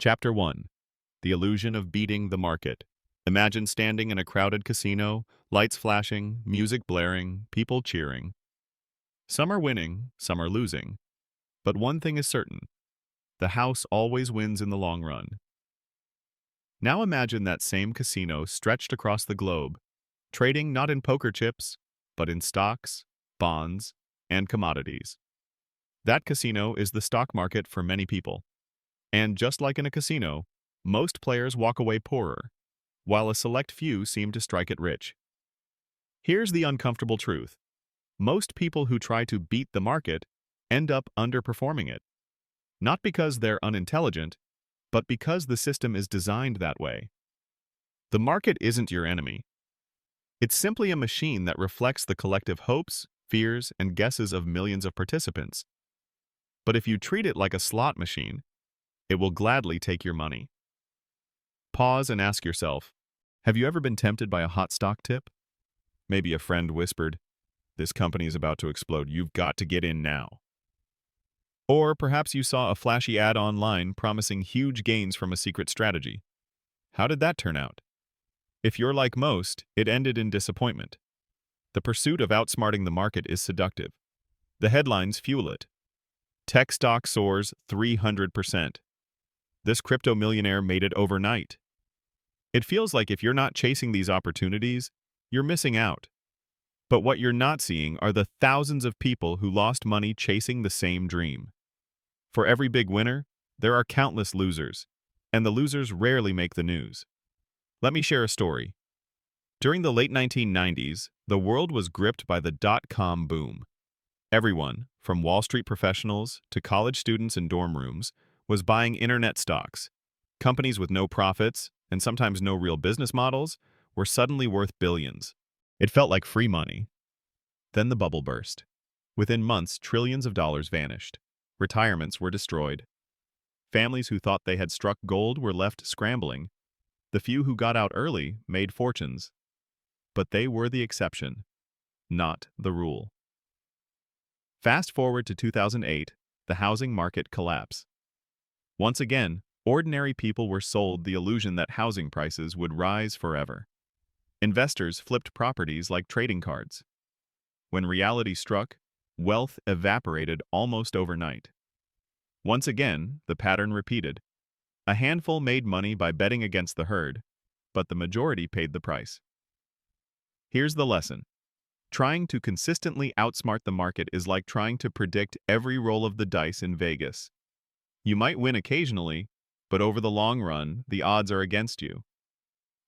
Chapter 1. The Illusion of Beating the Market. Imagine standing in a crowded casino, lights flashing, music blaring, people cheering. Some are winning, some are losing. But one thing is certain: the house always wins in the long run. Now imagine that same casino stretched across the globe, trading not in poker chips, but in stocks, bonds, and commodities. That casino is the stock market for many people. And just like in a casino, most players walk away poorer, while a select few seem to strike it rich. Here's the uncomfortable truth: most people who try to beat the market end up underperforming it. Not because they're unintelligent, but because the system is designed that way. The market isn't your enemy. It's simply a machine that reflects the collective hopes, fears, and guesses of millions of participants. But if you treat it like a slot machine, it will gladly take your money. Pause and ask yourself, have you ever been tempted by a hot stock tip? Maybe a friend whispered, "This company is about to explode, you've got to get in now." Or perhaps you saw a flashy ad online promising huge gains from a secret strategy. How did that turn out? If you're like most, it ended in disappointment. The pursuit of outsmarting the market is seductive. The headlines fuel it. Tech stock soars 300%. This crypto millionaire made it overnight. It feels like if you're not chasing these opportunities, you're missing out. But what you're not seeing are the thousands of people who lost money chasing the same dream. For every big winner, there are countless losers, and the losers rarely make the news. Let me share a story. During the late 1990s, the world was gripped by the dot-com boom. Everyone, from Wall Street professionals to college students in dorm rooms, was buying internet stocks. Companies with no profits, and sometimes no real business models, were suddenly worth billions. It felt like free money. Then the bubble burst. Within months, trillions of dollars vanished. Retirements were destroyed. Families who thought they had struck gold were left scrambling. The few who got out early made fortunes. But they were the exception, not the rule. Fast forward to 2008, the housing market collapsed. Once again, ordinary people were sold the illusion that housing prices would rise forever. Investors flipped properties like trading cards. When reality struck, wealth evaporated almost overnight. Once again, the pattern repeated. A handful made money by betting against the herd, but the majority paid the price. Here's the lesson. Trying to consistently outsmart the market is like trying to predict every roll of the dice in Vegas. You might win occasionally, but over the long run, the odds are against you.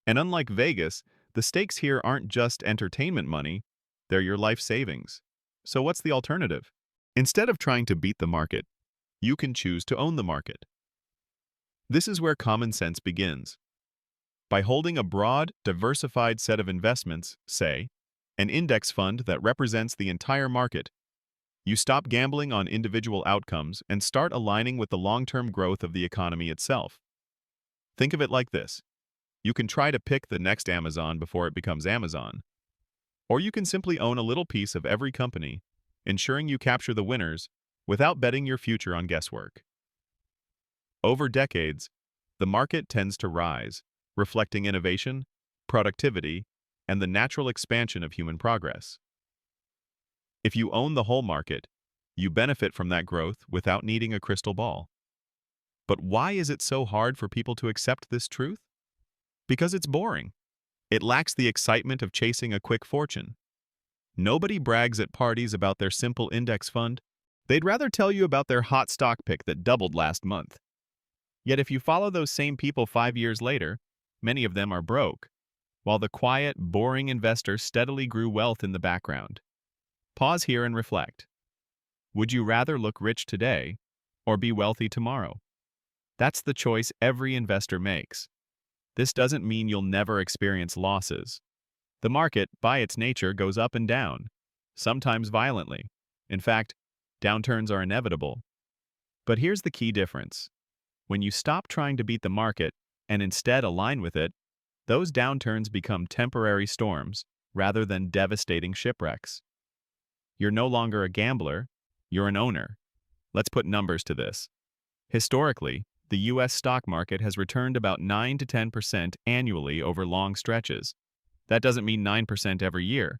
And unlike Vegas, the stakes here aren't just entertainment money, they're your life savings. So what's the alternative? Instead of trying to beat the market, you can choose to own the market. This is where common sense begins. By holding a broad, diversified set of investments, say, an index fund that represents the entire market, you stop gambling on individual outcomes and start aligning with the long-term growth of the economy itself. Think of it like this. You can try to pick the next Amazon before it becomes Amazon. Or you can simply own a little piece of every company, ensuring you capture the winners without betting your future on guesswork. Over decades, the market tends to rise, reflecting innovation, productivity, and the natural expansion of human progress. If you own the whole market, you benefit from that growth without needing a crystal ball. But why is it so hard for people to accept this truth? Because it's boring. It lacks the excitement of chasing a quick fortune. Nobody brags at parties about their simple index fund. They'd rather tell you about their hot stock pick that doubled last month. Yet if you follow those same people 5 years later, many of them are broke, while the quiet, boring investor steadily grew wealth in the background. Pause here and reflect. Would you rather look rich today or be wealthy tomorrow? That's the choice every investor makes. This doesn't mean you'll never experience losses. The market, by its nature, goes up and down, sometimes violently. In fact, downturns are inevitable. But here's the key difference. When you stop trying to beat the market and instead align with it, those downturns become temporary storms rather than devastating shipwrecks. You're no longer a gambler, you're an owner. Let's put numbers to this. Historically, The US stock market has returned about 9 to 10% annually over long stretches. That doesn't mean 9% every year.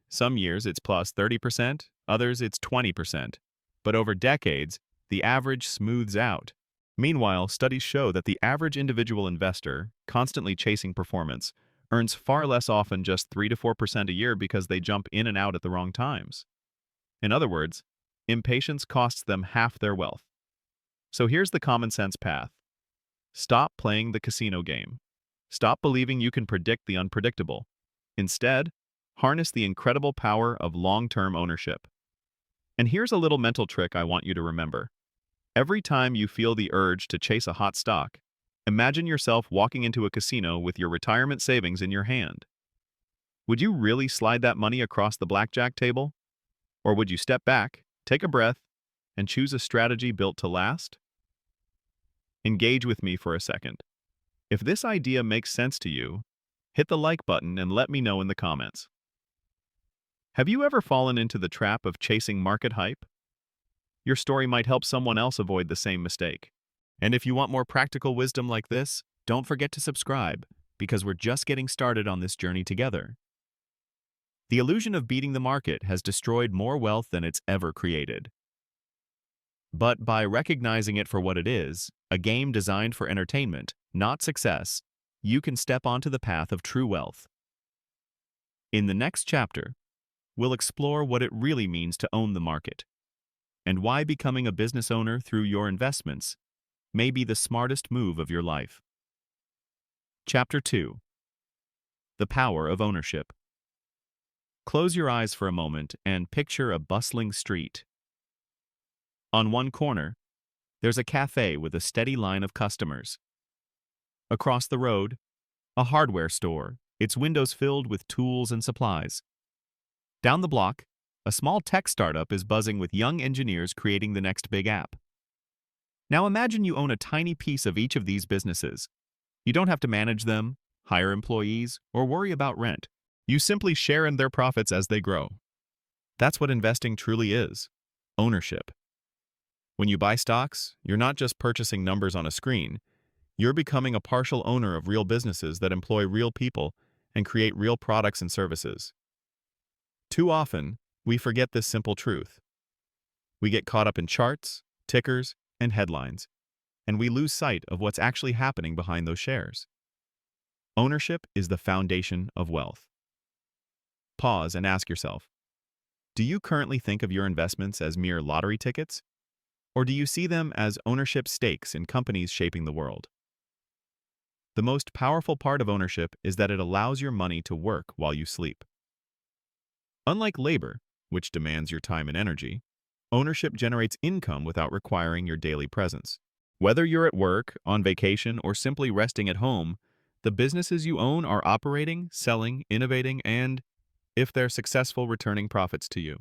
Some years it's plus 30%, others it's 20%. But over decades, the average smooths out. Meanwhile, studies show that the average individual investor, constantly chasing performance, earns far less often, just 3 to 4% a year, because they jump in and out at the wrong times. In other words, impatience costs them half their wealth. So here's the common sense path. Stop playing the casino game. Stop believing you can predict the unpredictable. Instead, harness the incredible power of long-term ownership. And here's a little mental trick I want you to remember. Every time you feel the urge to chase a hot stock, imagine yourself walking into a casino with your retirement savings in your hand. Would you really slide that money across the blackjack table? Or would you step back, take a breath, and choose a strategy built to last? Engage with me for a second. If this idea makes sense to you, hit the like button and let me know in the comments. Have you ever fallen into the trap of chasing market hype? Your story might help someone else avoid the same mistake. And if you want more practical wisdom like this, don't forget to subscribe, because we're just getting started on this journey together. The illusion of beating the market has destroyed more wealth than it's ever created. But by recognizing it for what it is, a game designed for entertainment, not success, you can step onto the path of true wealth. In the next chapter, we'll explore what it really means to own the market, and why becoming a business owner through your investments may be the smartest move of your life. Chapter 2. The Power of Ownership. Close your eyes for a moment and picture a bustling street. On one corner, there's a cafe with a steady line of customers. Across the road, a hardware store, its windows filled with tools and supplies. Down the block, a small tech startup is buzzing with young engineers creating the next big app. Now imagine you own a tiny piece of each of these businesses. You don't have to manage them, hire employees, or worry about rent. You simply share in their profits as they grow. That's what investing truly is: ownership. When you buy stocks, you're not just purchasing numbers on a screen. You're becoming a partial owner of real businesses that employ real people and create real products and services. Too often, we forget this simple truth. We get caught up in charts, tickers, and headlines, and we lose sight of what's actually happening behind those shares. Ownership is the foundation of wealth. Pause and ask yourself, do you currently think of your investments as mere lottery tickets? Or do you see them as ownership stakes in companies shaping the world? The most powerful part of ownership is that it allows your money to work while you sleep. Unlike labor, which demands your time and energy, ownership generates income without requiring your daily presence. Whether you're at work, on vacation, or simply resting at home, the businesses you own are operating, selling, innovating, and, if they're successful, returning profits to you.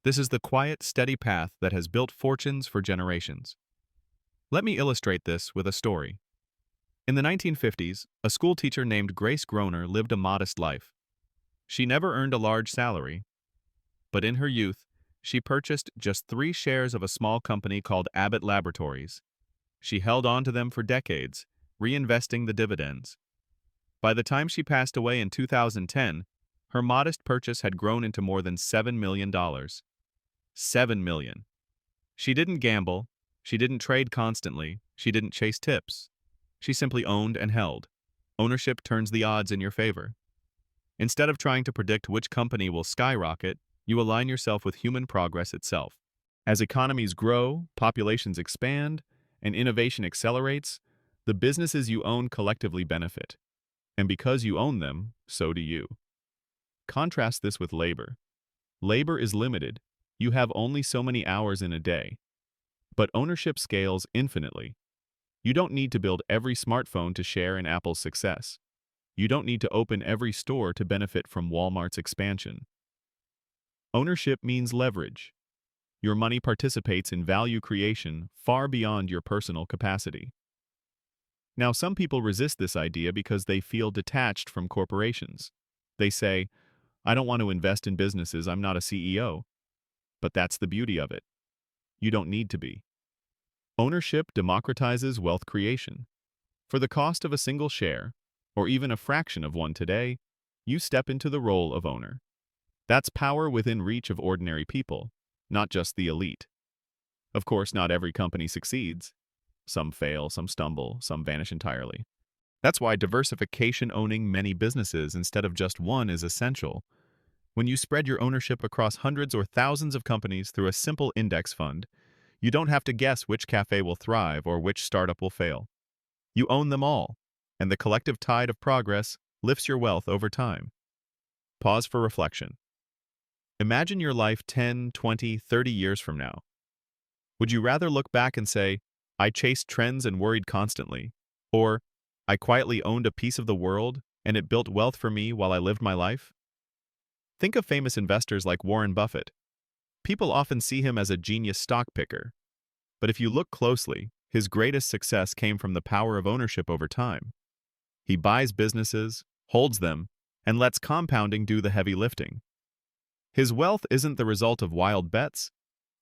This is the quiet, steady path that has built fortunes for generations. Let me illustrate this with a story. In the 1950s, a school teacher named Grace Groner lived a modest life. She never earned a large salary, but in her youth, she purchased just 3 shares of a small company called Abbott Laboratories. She held on to them for decades, reinvesting the dividends. By the time she passed away in 2010, her modest purchase had grown into more than $7 million. $7 million. She didn't gamble, she didn't trade constantly, she didn't chase tips. She simply owned and held. Ownership turns the odds in your favor. Instead of trying to predict which company will skyrocket, you align yourself with human progress itself. As economies grow, populations expand, and innovation accelerates, the businesses you own collectively benefit. And because you own them, so do you. Contrast this with labor. Labor is limited. You have only so many hours in a day. But ownership scales infinitely. You don't need to build every smartphone to share in Apple's success. You don't need to open every store to benefit from Walmart's expansion. Ownership means leverage. Your money participates in value creation far beyond your personal capacity. Now, some people resist this idea because they feel detached from corporations. They say, I don't want to invest in businesses, I'm not a CEO. But that's the beauty of it. You don't need to be. Ownership democratizes wealth creation. For the cost of a single share, or even a fraction of one today, you step into the role of owner. That's power within reach of ordinary people, not just the elite. Of course, not every company succeeds. Some fail, some stumble, some vanish entirely. That's why diversification, owning many businesses instead of just one, is essential. When you spread your ownership across hundreds or thousands of companies through a simple index fund, you don't have to guess which cafe will thrive or which startup will fail. You own them all, and the collective tide of progress lifts your wealth over time. Pause for reflection. Imagine your life 10, 20, 30 years from now. Would you rather look back and say, I chased trends and worried constantly, or I quietly owned a piece of the world and it built wealth for me while I lived my life? Think of famous investors like Warren Buffett. People often see him as a genius stock picker, but if you look closely, his greatest success came from the power of ownership over time. He buys businesses, holds them, and lets compounding do the heavy lifting. His wealth isn't the result of wild bets,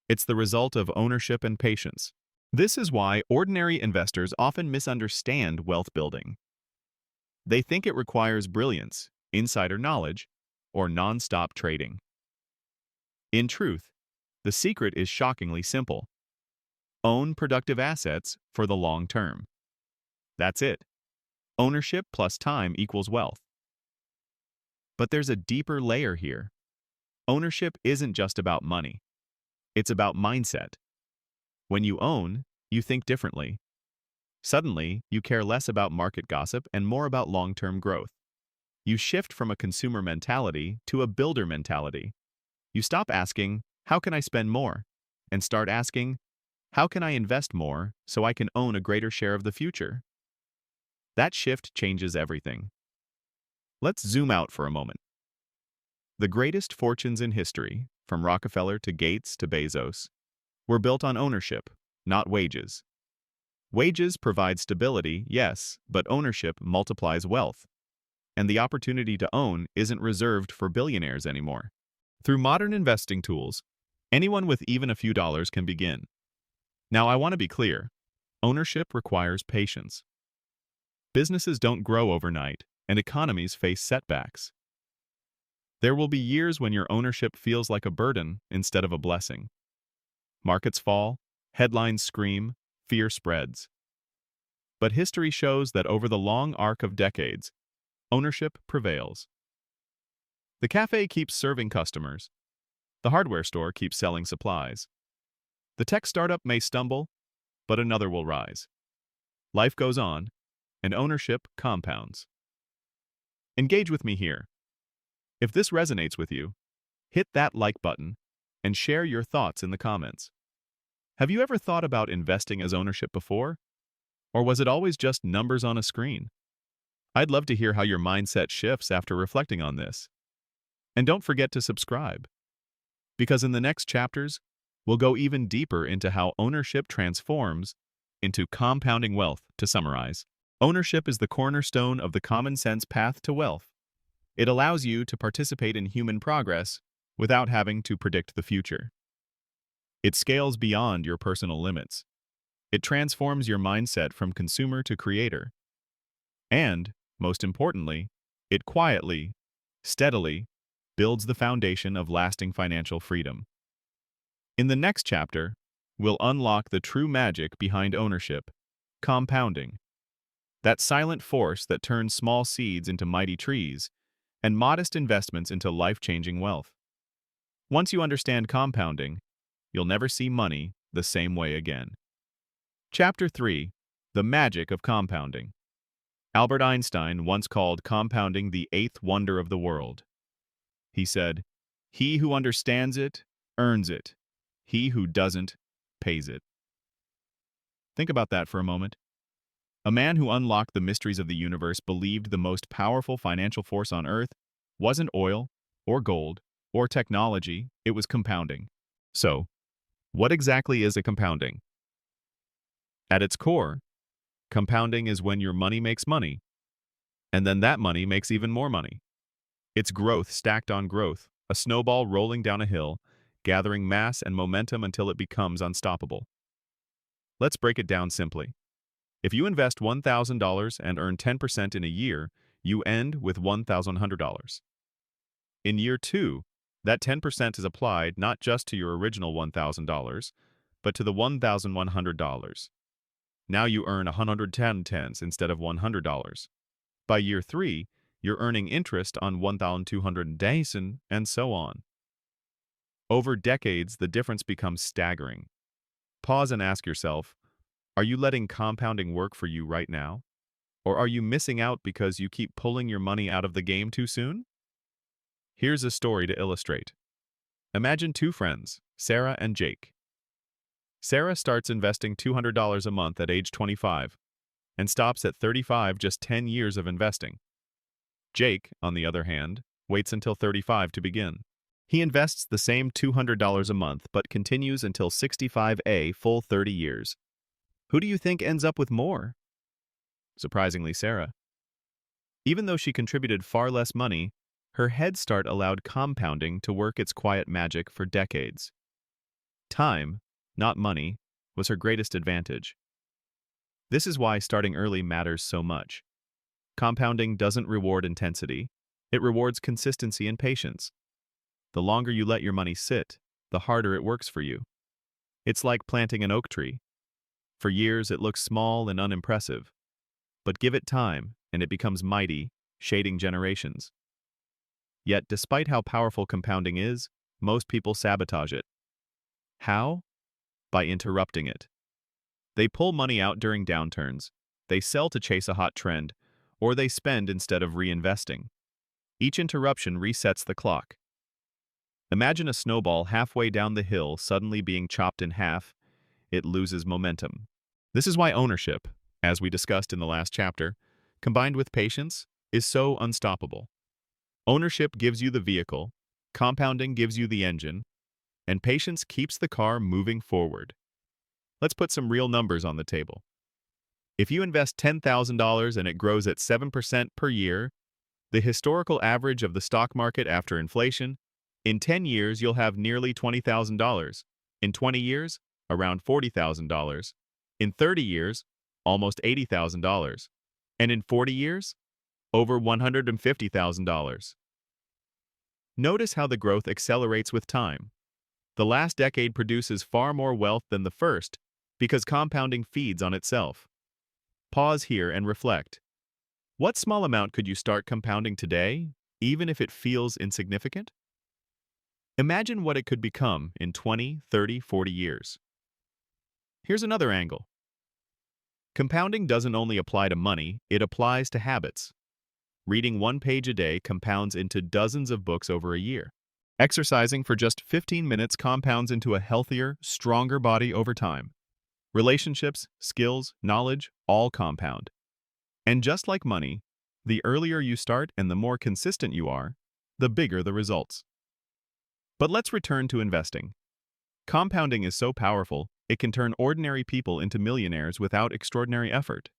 it's the result of ownership and patience. This is why ordinary investors often misunderstand wealth building. They think it requires brilliance, insider knowledge, or non-stop trading. In truth, the secret is shockingly simple. Own productive assets for the long term. That's it. Ownership plus time equals wealth. But there's a deeper layer here. Ownership isn't just about money. It's about mindset. When you own, you think differently. Suddenly, you care less about market gossip and more about long-term growth. You shift from a consumer mentality to a builder mentality. You stop asking, how can I spend more? And start asking, how can I invest more so I can own a greater share of the future? That shift changes everything. Let's zoom out for a moment. The greatest fortunes in history, from Rockefeller to Gates to Bezos, were built on ownership, not wages. Wages provide stability, yes, but ownership multiplies wealth. And the opportunity to own isn't reserved for billionaires anymore. Through modern investing tools, anyone with even a few dollars can begin. Now, I want to be clear. Ownership requires patience. Businesses don't grow overnight, and economies face setbacks. There will be years when your ownership feels like a burden instead of a blessing. Markets fall, headlines scream, fear spreads. But history shows that over the long arc of decades, ownership prevails. The cafe keeps serving customers. The hardware store keeps selling supplies. The tech startup may stumble, but another will rise. Life goes on, and ownership compounds. Engage with me here. If this resonates with you, hit that like button and share your thoughts in the comments. Have you ever thought about investing as ownership before? Or was it always just numbers on a screen? I'd love to hear how your mindset shifts after reflecting on this. And don't forget to subscribe, because in the next chapters, we'll go even deeper into how ownership transforms into compounding wealth. To summarize, ownership is the cornerstone of the common sense path to wealth. It allows you to participate in human progress without having to predict the future. It scales beyond your personal limits. It transforms your mindset from consumer to creator. And, most importantly, it quietly, steadily, builds the foundation of lasting financial freedom. In the next chapter, we'll unlock the true magic behind ownership, compounding. That silent force that turns small seeds into mighty trees and modest investments into life-changing wealth. Once you understand compounding, you'll never see money the same way again. Chapter 3. The Magic of Compounding. Albert Einstein once called compounding the eighth wonder of the world. He said, "He who understands it, earns it. He who doesn't, pays it." Think about that for a moment. A man who unlocked the mysteries of the universe believed the most powerful financial force on Earth wasn't oil, or gold, or technology, it was compounding. So, what exactly is a compounding? At its core, compounding is when your money makes money, and then that money makes even more money. It's growth stacked on growth, a snowball rolling down a hill, gathering mass and momentum until it becomes unstoppable. Let's break it down simply. If you invest $1,000 and earn 10% in a year, you end with $1,100. In year 2, that 10% is applied not just to your original $1,000, but to the $1,100. Now you earn 110 tens instead of $100. By year 3, you're earning interest on 1,200 days and so on. Over decades, the difference becomes staggering. Pause and ask yourself, are you letting compounding work for you right now? Or are you missing out because you keep pulling your money out of the game too soon? Here's a story to illustrate. Imagine two friends, Sarah and Jake. Sarah starts investing $200 a month at age 25 and stops at 35 just 10 years of investing. Jake, on the other hand, waits until 35 to begin. He invests the same $200 a month but continues until 65, full 30 years. Who do you think ends up with more? Surprisingly, Sarah. Even though she contributed far less money, her head start allowed compounding to work its quiet magic for decades. Time, not money, was her greatest advantage. This is why starting early matters so much. Compounding doesn't reward intensity, it rewards consistency and patience. The longer you let your money sit, the harder it works for you. It's like planting an oak tree. For years it looks small and unimpressive, but give it time and it becomes mighty, shading generations. Yet despite how powerful compounding is, most people sabotage it. How? By interrupting it. They pull money out during downturns, they sell to chase a hot trend, or they spend instead of reinvesting. Each interruption resets the clock. Imagine a snowball halfway down the hill suddenly being chopped in half. It loses momentum. This is why ownership, as we discussed in the last chapter, combined with patience, is so unstoppable. Ownership gives you the vehicle, compounding gives you the engine, and patience keeps the car moving forward. Let's put some real numbers on the table. If you invest $10,000 and it grows at 7% per year, the historical average of the stock market after inflation, in 10 years you'll have nearly $20,000. In 20 years, around $40,000. In 30 years, almost $80,000. And in 40 years, over $150,000. Notice how the growth accelerates with time. The last decade produces far more wealth than the first because compounding feeds on itself. Pause here and reflect. What small amount could you start compounding today, even if it feels insignificant? Imagine what it could become in 20, 30, 40 years. Here's another angle. Compounding doesn't only apply to money, it applies to habits. Reading one page a day compounds into dozens of books over a year. Exercising for just 15 minutes compounds into a healthier, stronger body over time. Relationships, skills, knowledge, all compound. And just like money, the earlier you start and the more consistent you are, the bigger the results. But let's return to investing. Compounding is so powerful, it can turn ordinary people into millionaires without extraordinary effort.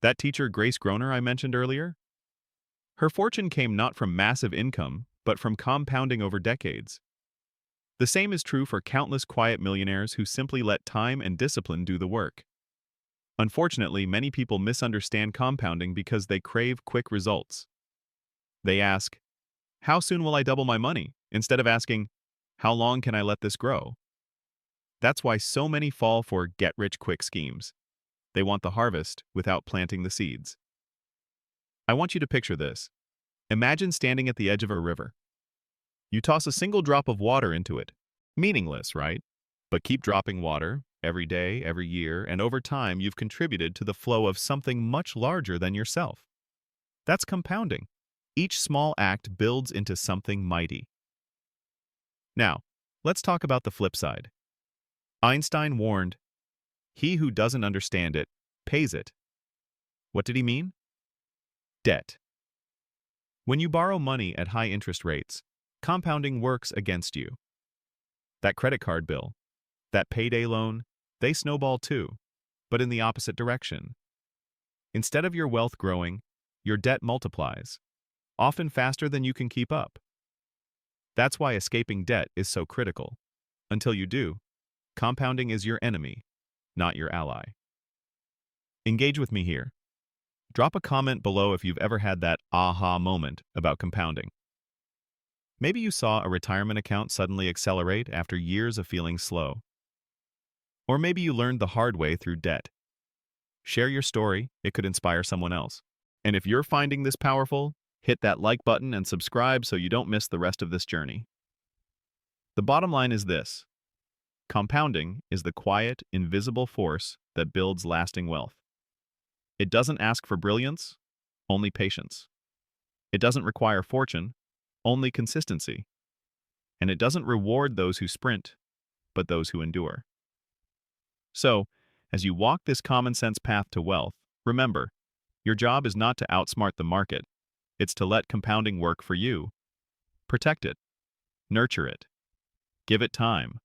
That teacher Grace Groner I mentioned earlier? Her fortune came not from massive income, but from compounding over decades. The same is true for countless quiet millionaires who simply let time and discipline do the work. Unfortunately, many people misunderstand compounding because they crave quick results. They ask, "How soon will I double my money?" instead of asking, "How long can I let this grow?" That's why so many fall for get-rich-quick schemes. They want the harvest without planting the seeds. I want you to picture this. Imagine standing at the edge of a river. You toss a single drop of water into it. Meaningless, right? But keep dropping water, every day, every year, and over time you've contributed to the flow of something much larger than yourself. That's compounding. Each small act builds into something mighty. Now, let's talk about the flip side. Einstein warned, "He who doesn't understand it, pays it." What did he mean? Debt. When you borrow money at high interest rates, compounding works against you. That credit card bill, that payday loan, they snowball too, but in the opposite direction. Instead of your wealth growing, your debt multiplies, often faster than you can keep up. That's why escaping debt is so critical. Until you do, compounding is your enemy. not your ally. Engage with me here. Drop a comment below if you've ever had that aha moment about compounding. Maybe you saw a retirement account suddenly accelerate after years of feeling slow. Or maybe you learned the hard way through debt. Share your story, it could inspire someone else. And if you're finding this powerful, hit that like button and subscribe so you don't miss the rest of this journey. The bottom line is this: compounding is the quiet, invisible force that builds lasting wealth. It doesn't ask for brilliance, only patience. It doesn't require fortune, only consistency. And it doesn't reward those who sprint, but those who endure. So, as you walk this common-sense path to wealth, remember, your job is not to outsmart the market. It's to let compounding work for you. Protect it. Nurture it. Give it time.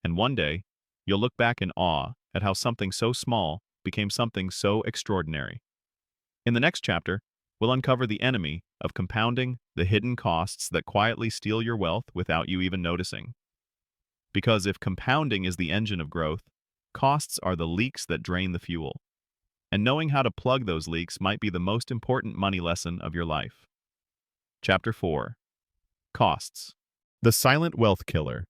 And one day, you'll look back in awe at how something so small became something so extraordinary. In the next chapter, we'll uncover the enemy of compounding, the hidden costs that quietly steal your wealth without you even noticing. Because if compounding is the engine of growth, costs are the leaks that drain the fuel. And knowing how to plug those leaks might be the most important money lesson of your life. Chapter 4. Costs. The silent wealth killer.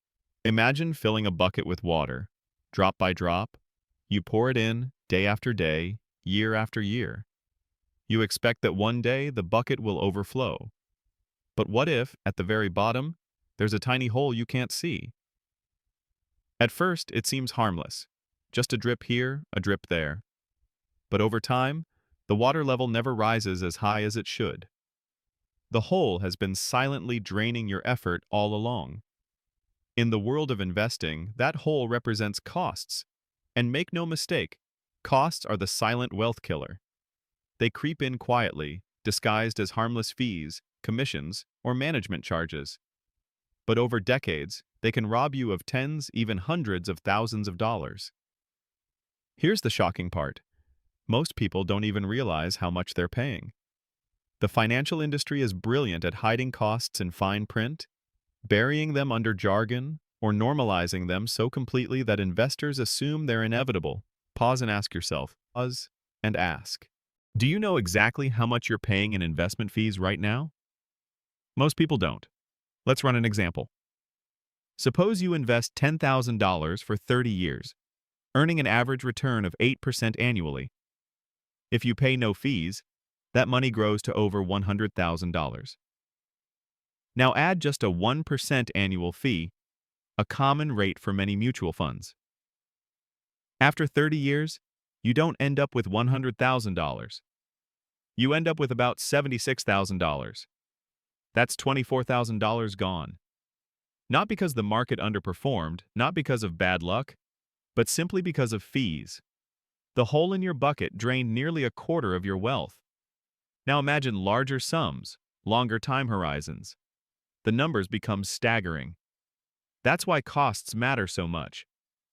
Imagine filling a bucket with water. Drop by drop, you pour it in, day after day, year after year. You expect that one day the bucket will overflow. But what if, at the very bottom, there's a tiny hole you can't see? At first, it seems harmless. Just a drip here, a drip there. But over time, the water level never rises as high as it should. The hole has been silently draining your effort all along. In the world of investing, that hole represents costs. And make no mistake, costs are the silent wealth killer. They creep in quietly, disguised as harmless fees, commissions, or management charges. But over decades, they can rob you of tens, even hundreds of thousands of dollars. Here's the shocking part. Most people don't even realize how much they're paying. The financial industry is brilliant at hiding costs in fine print, burying them under jargon, or normalizing them so completely that investors assume they're inevitable. Pause and ask yourself. Pause and ask. Do you know exactly how much you're paying in investment fees right now? Most people don't. Let's run an example. Suppose you invest $10,000 for 30 years, earning an average return of 8% annually. If you pay no fees, that money grows to over $100,000. Now add just a 1% annual fee, a common rate for many mutual funds. After 30 years, you don't end up with $100,000. You end up with about $76,000. That's $24,000 gone. Not because the market underperformed, not because of bad luck, but simply because of fees. The hole in your bucket drained nearly a quarter of your wealth. Now imagine larger sums, longer time horizons. The numbers become staggering. That's why costs matter so much.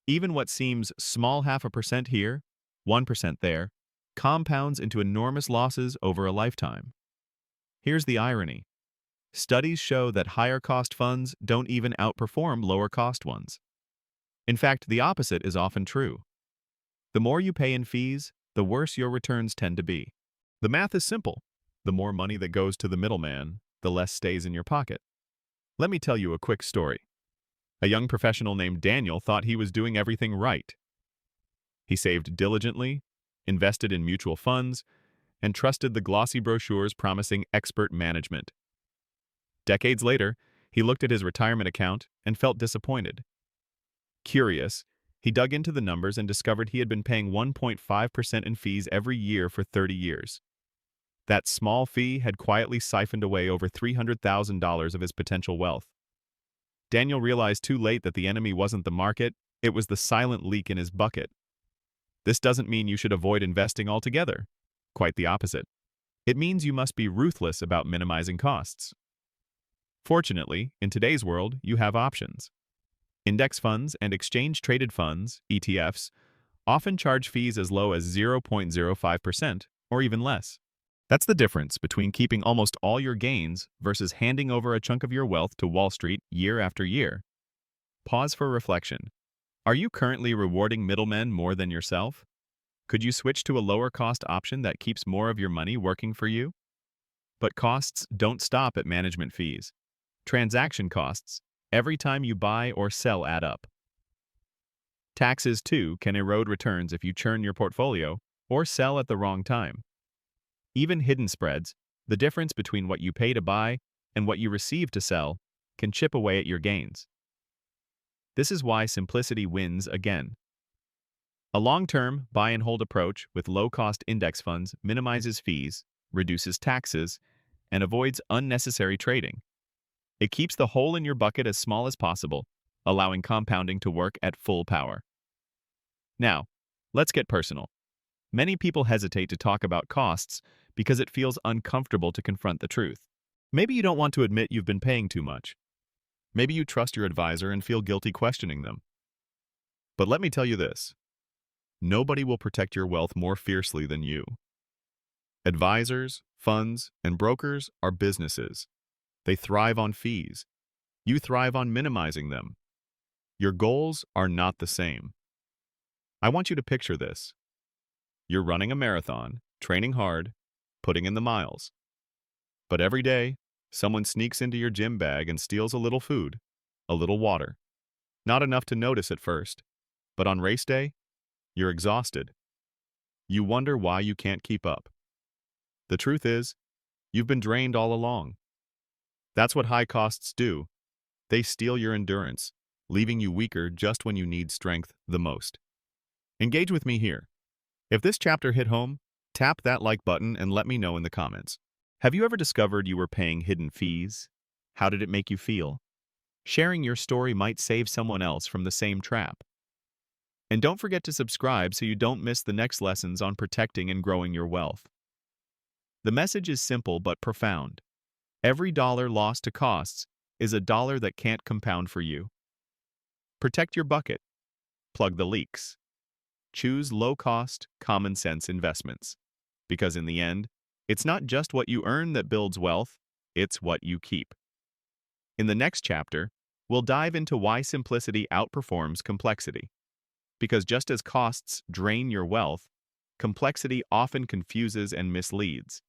Even what seems small 0.5% here, 1% there, compounds into enormous losses over a lifetime. Here's the irony. Studies show that higher-cost funds don't even outperform lower-cost ones. In fact, the opposite is often true. The more you pay in fees, the worse your returns tend to be. The math is simple. The more money that goes to the middleman, the less stays in your pocket. Let me tell you a quick story. A young professional named Daniel thought he was doing everything right. He saved diligently, invested in mutual funds, and trusted the glossy brochures promising expert management. Decades later, he looked at his retirement account and felt disappointed. Curious, he dug into the numbers and discovered he had been paying 1.5% in fees every year for 30 years. That small fee had quietly siphoned away over $300,000 of his potential wealth. Daniel realized too late that the enemy wasn't the market, it was the silent leak in his bucket. This doesn't mean you should avoid investing altogether. Quite the opposite. It means you must be ruthless about minimizing costs. Fortunately, in today's world, you have options. Index funds and exchange-traded funds, ETFs, often charge fees as low as 0.05% or even less. That's the difference between keeping almost all your gains versus handing over a chunk of your wealth to Wall Street year after year. Pause for reflection. Are you currently rewarding middlemen more than yourself? Could you switch to a lower-cost option that keeps more of your money working for you? But costs don't stop at management fees. Transaction costs, every time you buy or sell, add up. Taxes, too, can erode returns if you churn your portfolio or sell at the wrong time. Even hidden spreads, the difference between what you pay to buy and what you receive to sell, can chip away at your gains. This is why simplicity wins again. A long-term, buy-and-hold approach with low-cost index funds minimizes fees, reduces taxes, and avoids unnecessary trading. It keeps the hole in your bucket as small as possible, allowing compounding to work at full power. Now, let's get personal. Many people hesitate to talk about costs because it feels uncomfortable to confront the truth. Maybe you don't want to admit you've been paying too much. Maybe you trust your advisor and feel guilty questioning them. But let me tell you this. Nobody will protect your wealth more fiercely than you. Advisors, funds, and brokers are businesses. They thrive on fees. You thrive on minimizing them. Your goals are not the same. I want you to picture this. You're running a marathon, training hard, putting in the miles. But every day, someone sneaks into your gym bag and steals a little food, a little water. Not enough to notice at first, but on race day, you're exhausted. You wonder why you can't keep up. The truth is, you've been drained all along. That's what high costs do. They steal your endurance, leaving you weaker just when you need strength the most. Engage with me here. If this chapter hit home, tap that like button and let me know in the comments. Have you ever discovered you were paying hidden fees? How did it make you feel? Sharing your story might save someone else from the same trap. And don't forget to subscribe so you don't miss the next lessons on protecting and growing your wealth. The message is simple but profound. Every dollar lost to costs is a dollar that can't compound for you. Protect your bucket. Plug the leaks. Choose low-cost, common-sense investments. Because in the end, it's not just what you earn that builds wealth, it's what you keep. In the next chapter, we'll dive into why simplicity outperforms complexity. Because just as costs drain your wealth, complexity often confuses and misleads.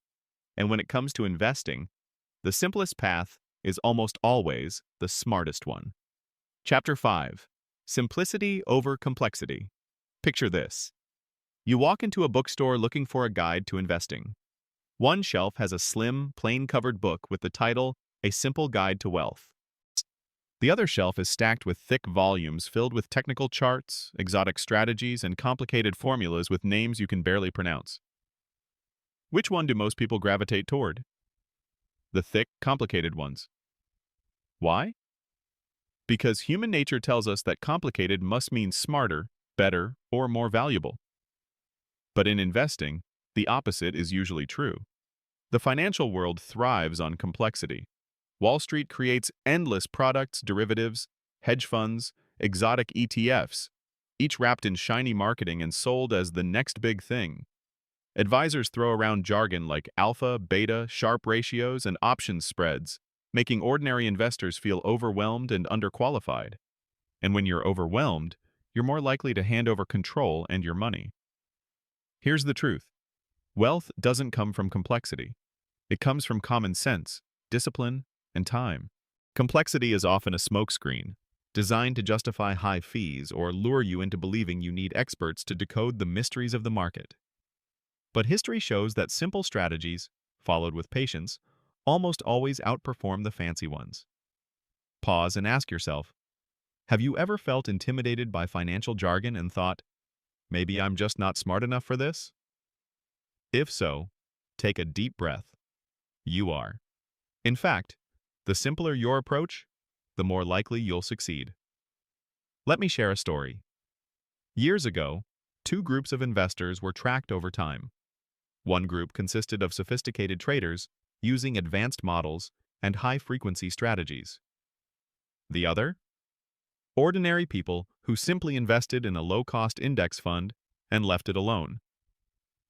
And when it comes to investing, the simplest path is almost always the smartest one. Chapter 5. Simplicity over complexity. Picture this. You walk into a bookstore looking for a guide to investing. One shelf has a slim, plain-covered book with the title, A Simple Guide to Wealth. The other shelf is stacked with thick volumes filled with technical charts, exotic strategies, and complicated formulas with names you can barely pronounce. Which one do most people gravitate toward? The thick, complicated ones. Why? Because human nature tells us that complicated must mean smarter, better, or more valuable. But in investing, the opposite is usually true. The financial world thrives on complexity. Wall Street creates endless products, derivatives, hedge funds, exotic ETFs, each wrapped in shiny marketing and sold as the next big thing. Advisors throw around jargon like alpha, beta, Sharpe ratios, and options spreads, making ordinary investors feel overwhelmed and underqualified. And when you're overwhelmed, you're more likely to hand over control and your money. Here's the truth. Wealth doesn't come from complexity. It comes from common sense, discipline, and time. Complexity is often a smokescreen, designed to justify high fees or lure you into believing you need experts to decode the mysteries of the market. But history shows that simple strategies, followed with patience, almost always outperform the fancy ones. Pause and ask yourself, have you ever felt intimidated by financial jargon and thought, maybe I'm just not smart enough for this? If so, take a deep breath. You are. In fact, the simpler your approach, the more likely you'll succeed. Let me share a story. Years ago, two groups of investors were tracked over time. One group consisted of sophisticated traders using advanced models and high-frequency strategies. The other? Ordinary people who simply invested in a low-cost index fund and left it alone.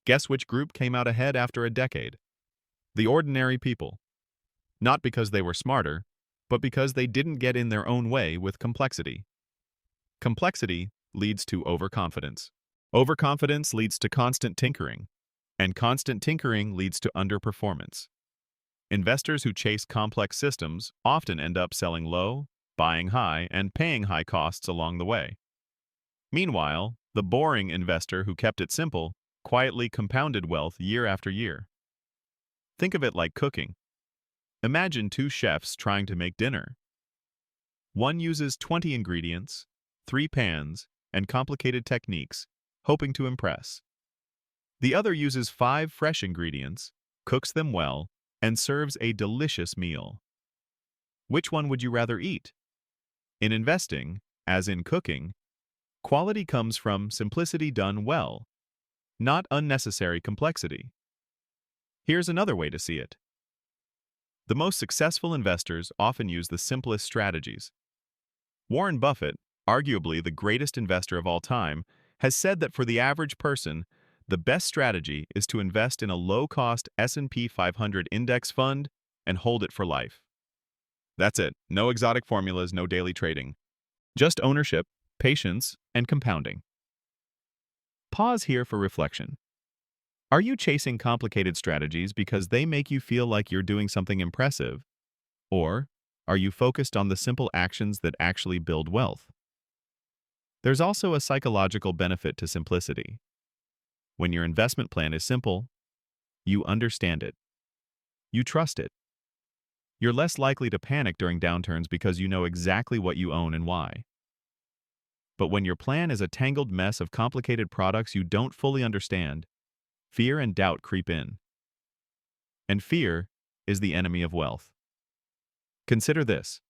Guess which group came out ahead after a decade? The ordinary people. Not because they were smarter, but because they didn't get in their own way with complexity. Complexity, leads to overconfidence. Overconfidence leads to constant tinkering, and constant tinkering leads to underperformance. Investors who chase complex systems often end up selling low, buying high, and paying high costs along the way. Meanwhile, the boring investor who kept it simple quietly compounded wealth year after year. Think of it like cooking. Imagine two chefs trying to make dinner. One uses 20 ingredients, 3 pans, and complicated techniques, hoping to impress. The other uses 5 fresh ingredients, cooks them well, and serves a delicious meal. Which one would you rather eat? In investing, as in cooking, quality comes from simplicity done well, not unnecessary complexity. Here's another way to see it. The most successful investors often use the simplest strategies. Warren Buffett, arguably the greatest investor of all time, has said that for the average person, the best strategy is to invest in a low-cost S&P 500 index fund and hold it for life. That's it. No exotic formulas, no daily trading. Just ownership, patience, and compounding. Pause here for reflection. Are you chasing complicated strategies because they make you feel like you're doing something impressive? Or are you focused on the simple actions that actually build wealth? There's also a psychological benefit to simplicity. When your investment plan is simple, you understand it. You trust it. You're less likely to panic during downturns because you know exactly what you own and why. But when your plan is a tangled mess of complicated products you don't fully understand, fear and doubt creep in. And fear is the enemy of wealth. Consider this.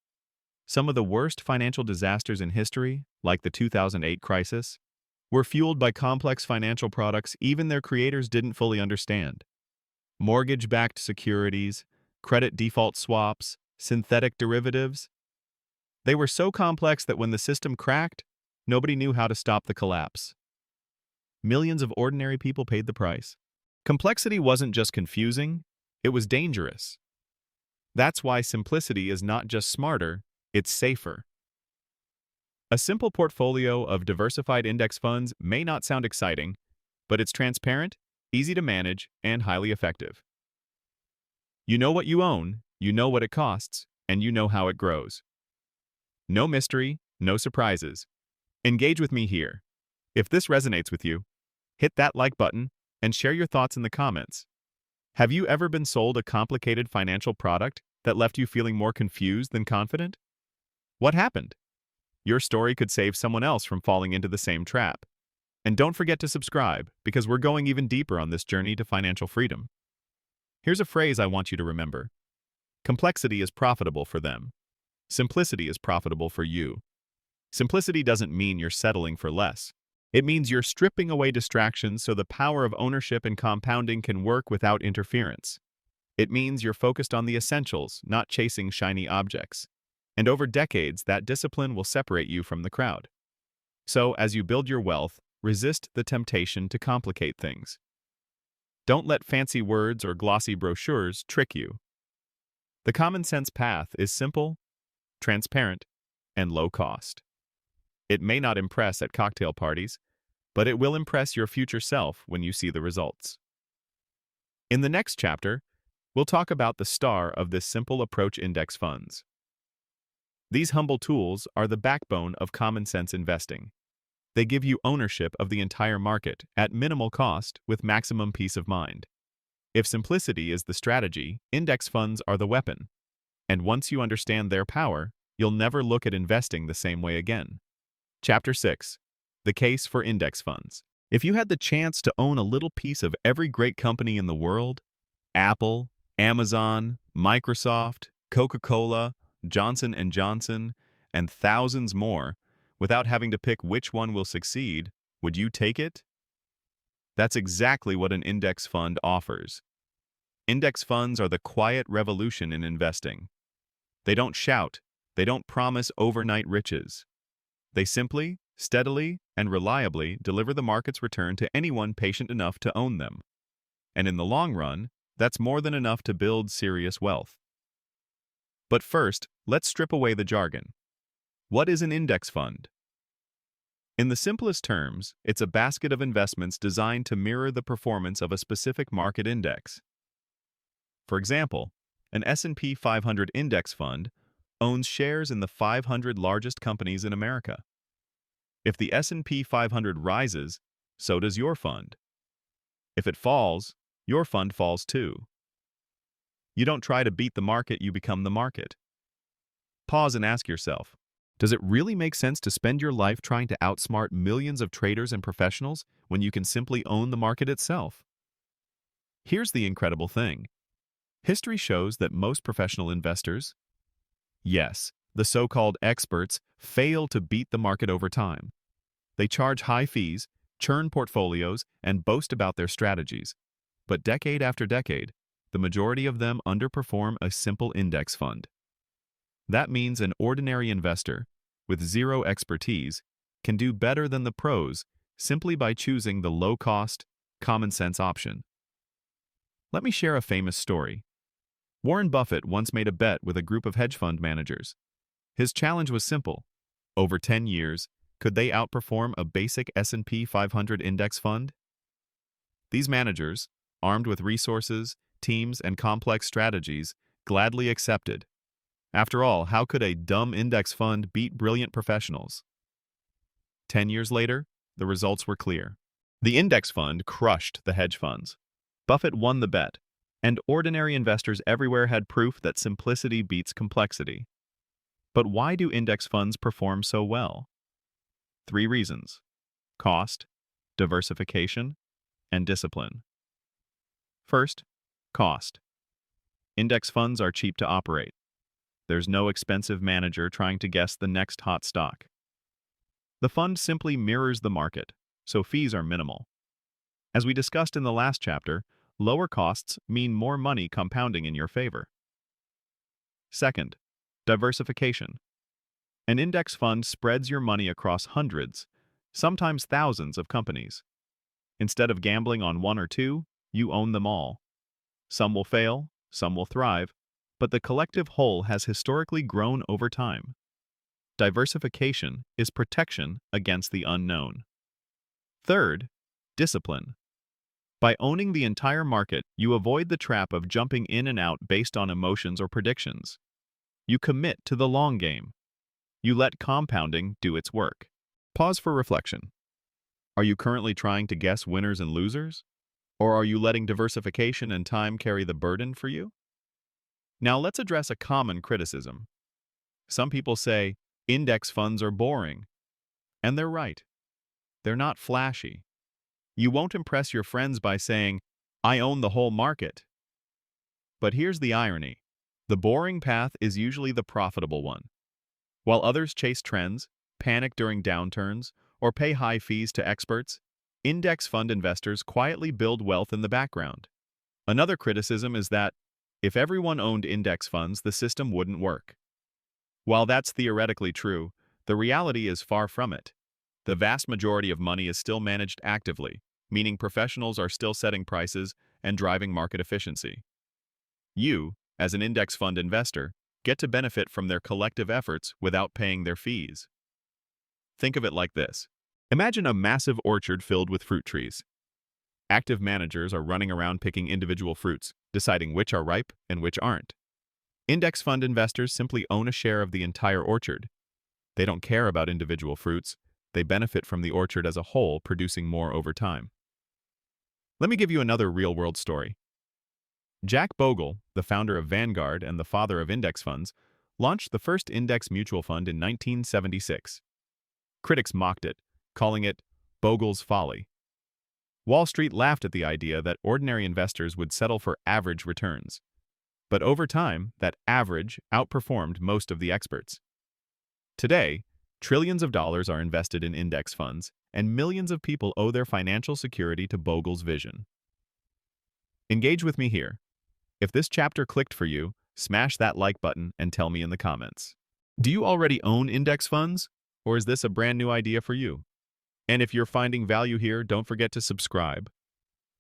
Some of the worst financial disasters in history, like the 2008 crisis, were fueled by complex financial products even their creators didn't fully understand. Mortgage-backed securities, credit default swaps, synthetic derivatives. They were so complex that when the system cracked, nobody knew how to stop the collapse. Millions of ordinary people paid the price. Complexity wasn't just confusing, it was dangerous. That's why simplicity is not just smarter, it's safer. A simple portfolio of diversified index funds may not sound exciting, but it's transparent, easy to manage, and highly effective. You know what you own, you know what it costs, and you know how it grows. No mystery, no surprises. Engage with me here. If this resonates with you, hit that like button and share your thoughts in the comments. Have you ever been sold a complicated financial product that left you feeling more confused than confident? What happened? Your story could save someone else from falling into the same trap. And don't forget to subscribe, because we're going even deeper on this journey to financial freedom. Here's a phrase I want you to remember. Complexity is profitable for them. Simplicity is profitable for you. Simplicity doesn't mean you're settling for less. It means you're stripping away distractions so the power of ownership and compounding can work without interference. It means you're focused on the essentials, not chasing shiny objects. And over decades, that discipline will separate you from the crowd. So, as you build your wealth, resist the temptation to complicate things. Don't let fancy words or glossy brochures trick you. The common sense path is simple, transparent, and low cost. It may not impress at cocktail parties, but it will impress your future self when you see the results. In the next chapter, we'll talk about the star of this simple approach index funds. These humble tools are the backbone of common sense investing. They give you ownership of the entire market at minimal cost with maximum peace of mind. If simplicity is the strategy, index funds are the weapon. And once you understand their power, you'll never look at investing the same way again. Chapter 6. The Case for Index Funds. If you had the chance to own a little piece of every great company in the world, Apple, Amazon, Microsoft, Coca-Cola, Johnson & Johnson, and thousands more, without having to pick which one will succeed, would you take it? That's exactly what an index fund offers. Index funds are the quiet revolution in investing. They don't shout, they don't promise overnight riches. They simply, steadily, and reliably deliver the market's return to anyone patient enough to own them. And in the long run, that's more than enough to build serious wealth. But first, let's strip away the jargon. What is an index fund? In the simplest terms, it's a basket of investments designed to mirror the performance of a specific market index. For example, an S&P 500 index fund owns shares in the 500 largest companies in America. If the S&P 500 rises, so does your fund. If it falls, your fund falls too. You don't try to beat the market, you become the market. Pause and ask yourself, does it really make sense to spend your life trying to outsmart millions of traders and professionals when you can simply own the market itself? Here's the incredible thing. History shows that most professional investors, yes, the so-called experts, fail to beat the market over time. They charge high fees, churn portfolios, and boast about their strategies. But decade after decade, the majority of them underperform a simple index fund. That means an ordinary investor, with zero expertise, can do better than the pros simply by choosing the low-cost, common-sense option. Let me share a famous story. Warren Buffett once made a bet with a group of hedge fund managers. His challenge was simple. Over 10 years, could they outperform a basic S&P 500 index fund? These managers, armed with resources, teams, and complex strategies, gladly accepted. After all, how could a dumb index fund beat brilliant professionals? 10 years later, the results were clear. The index fund crushed the hedge funds. Buffett won the bet, and ordinary investors everywhere had proof that simplicity beats complexity. But why do index funds perform so well? 3 reasons: cost, diversification, and discipline. First, cost. Index funds are cheap to operate. There's no expensive manager trying to guess the next hot stock. The fund simply mirrors the market, so fees are minimal. As we discussed in the last chapter, lower costs mean more money compounding in your favor. Second, diversification. An index fund spreads your money across hundreds, sometimes thousands of companies. Instead of gambling on one or two, you own them all. Some will fail, some will thrive, but the collective whole has historically grown over time. Diversification is protection against the unknown. Third, discipline. By owning the entire market, you avoid the trap of jumping in and out based on emotions or predictions. You commit to the long game. You let compounding do its work. Pause for reflection. Are you currently trying to guess winners and losers? Or are you letting diversification and time carry the burden for you? Now let's address a common criticism. Some people say, index funds are boring. And they're right. They're not flashy. You won't impress your friends by saying, I own the whole market. But here's the irony. The boring path is usually the profitable one. While others chase trends, panic during downturns, or pay high fees to experts, index fund investors quietly build wealth in the background. Another criticism is that if everyone owned index funds, the system wouldn't work. While that's theoretically true, the reality is far from it. The vast majority of money is still managed actively, meaning professionals are still setting prices and driving market efficiency. You, as an index fund investor, get to benefit from their collective efforts without paying their fees. Think of it like this. Imagine a massive orchard filled with fruit trees. Active managers are running around picking individual fruits, deciding which are ripe and which aren't. Index fund investors simply own a share of the entire orchard. They don't care about individual fruits. They benefit from the orchard as a whole, producing more over time. Let me give you another real-world story. Jack Bogle, the founder of Vanguard and the father of index funds, launched the first index mutual fund in 1976. Critics mocked it, calling it Bogle's folly. Wall Street laughed at the idea that ordinary investors would settle for average returns. But over time, that average outperformed most of the experts. Today, trillions of dollars are invested in index funds, and millions of people owe their financial security to Bogle's vision. Engage with me here. If this chapter clicked for you, smash that like button and tell me in the comments. Do you already own index funds, or is this a brand new idea for you? And if you're finding value here, don't forget to subscribe,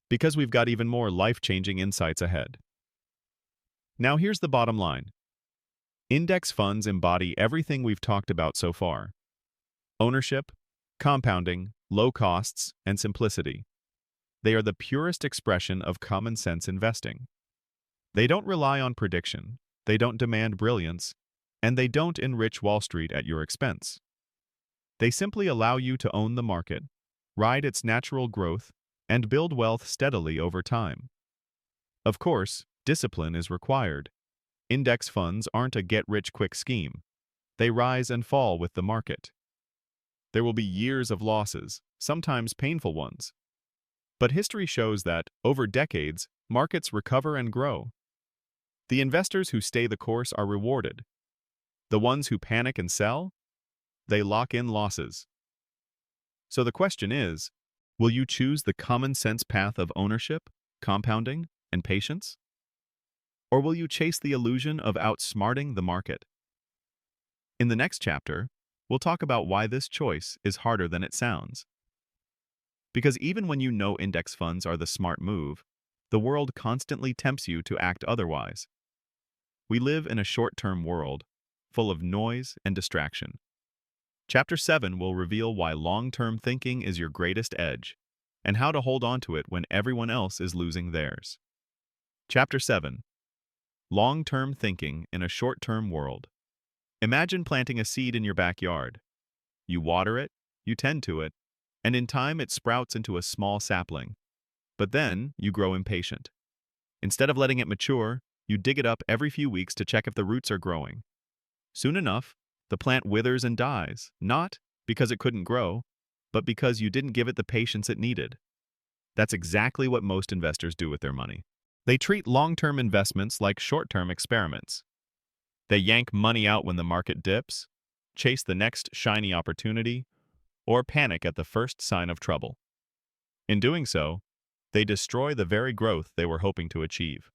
because we've got even more life-changing insights ahead. Now here's the bottom line. Index funds embody everything we've talked about so far: ownership, Compounding, low costs, and simplicity. They are the purest expression of common sense investing. They don't rely on prediction, they don't demand brilliance, and they don't enrich Wall Street at your expense. They simply allow you to own the market, ride its natural growth, and build wealth steadily over time. Of course, discipline is required. Index funds aren't a get-rich-quick scheme. They rise and fall with the market. There will be years of losses, sometimes painful ones. But history shows that, over decades, markets recover and grow. The investors who stay the course are rewarded. The ones who panic and sell, they lock in losses. So the question is, will you choose the common-sense path of ownership, compounding, and patience? Or will you chase the illusion of outsmarting the market? In the next chapter, we'll talk about why this choice is harder than it sounds. Because even when you know index funds are the smart move, the world constantly tempts you to act otherwise. We live in a short-term world, full of noise and distraction. Chapter 7 will reveal why long-term thinking is your greatest edge, and how to hold on to it when everyone else is losing theirs. Chapter 7. Long-term thinking in a short-term world. Imagine planting a seed in your backyard. You water it, you tend to it, and in time it sprouts into a small sapling. But then you grow impatient. Instead of letting it mature, you dig it up every few weeks to check if the roots are growing. Soon enough, the plant withers and dies, not because it couldn't grow, but because you didn't give it the patience it needed. That's exactly what most investors do with their money. They treat long-term investments like short-term experiments. They yank money out when the market dips, chase the next shiny opportunity, or panic at the first sign of trouble. In doing so, they destroy the very growth they were hoping to achieve.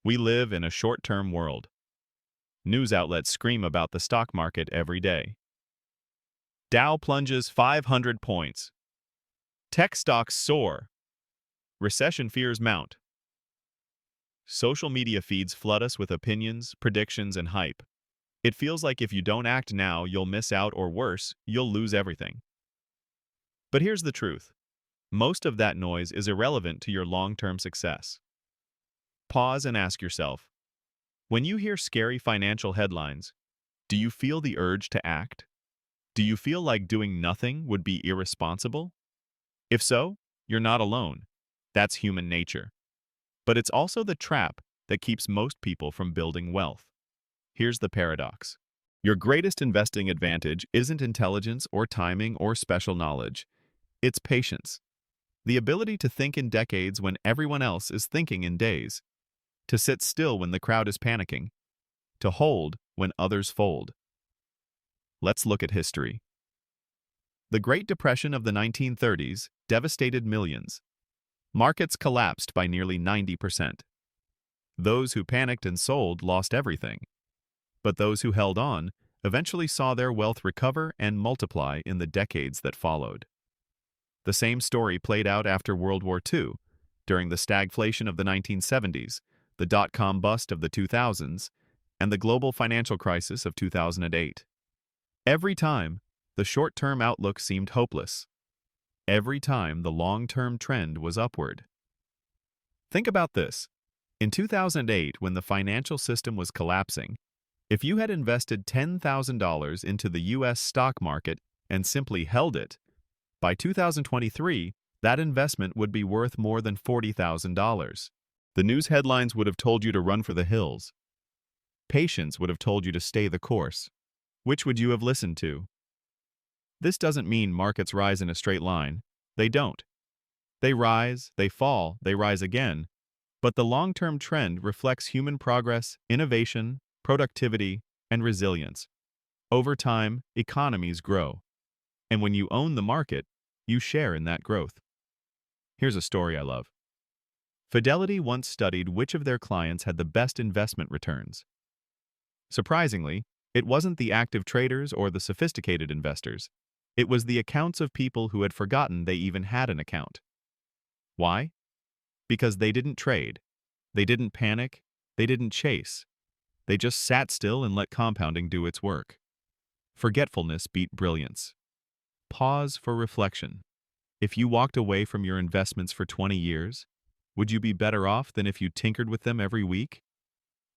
We live in a short-term world. News outlets scream about the stock market every day. Dow plunges 500 points. Tech stocks soar. Recession fears mount. Social media feeds flood us with opinions, predictions, and hype. It feels like if you don't act now, you'll miss out, or worse, you'll lose everything. But here's the truth. Most of that noise is irrelevant to your long-term success. Pause and ask yourself, when you hear scary financial headlines, do you feel the urge to act? Do you feel like doing nothing would be irresponsible? If so, you're not alone. That's human nature. But it's also the trap that keeps most people from building wealth. Here's the paradox. Your greatest investing advantage isn't intelligence or timing or special knowledge. It's patience. The ability to think in decades when everyone else is thinking in days. To sit still when the crowd is panicking. To hold when others fold. Let's look at history. The Great Depression of the 1930s devastated millions. Markets collapsed by nearly 90%. Those who panicked and sold lost everything. But those who held on eventually saw their wealth recover and multiply in the decades that followed. The same story played out after World War II, during the stagflation of the 1970s, the dot-com bust of the 2000s, and the global financial crisis of 2008. Every time, the short-term outlook seemed hopeless. Every time, the long-term trend was upward. Think about this. In 2008, when the financial system was collapsing, if you had invested $10,000 into the US stock market and simply held it, by 2023, that investment would be worth more than $40,000. The news headlines would have told you to run for the hills. Patience would have told you to stay the course. Which would you have listened to? This doesn't mean markets rise in a straight line. They don't. They rise, they fall, they rise again. But the long-term trend reflects human progress, innovation, productivity, and resilience. Over time, economies grow. And when you own the market, you share in that growth. Here's a story I love. Fidelity once studied which of their clients had the best investment returns. Surprisingly, it wasn't the active traders or the sophisticated investors. It was the accounts of people who had forgotten they even had an account. Why? Because they didn't trade. They didn't panic. They didn't chase. They just sat still and let compounding do its work. Forgetfulness beat brilliance. Pause for reflection. If you walked away from your investments for 20 years, would you be better off than if you tinkered with them every week?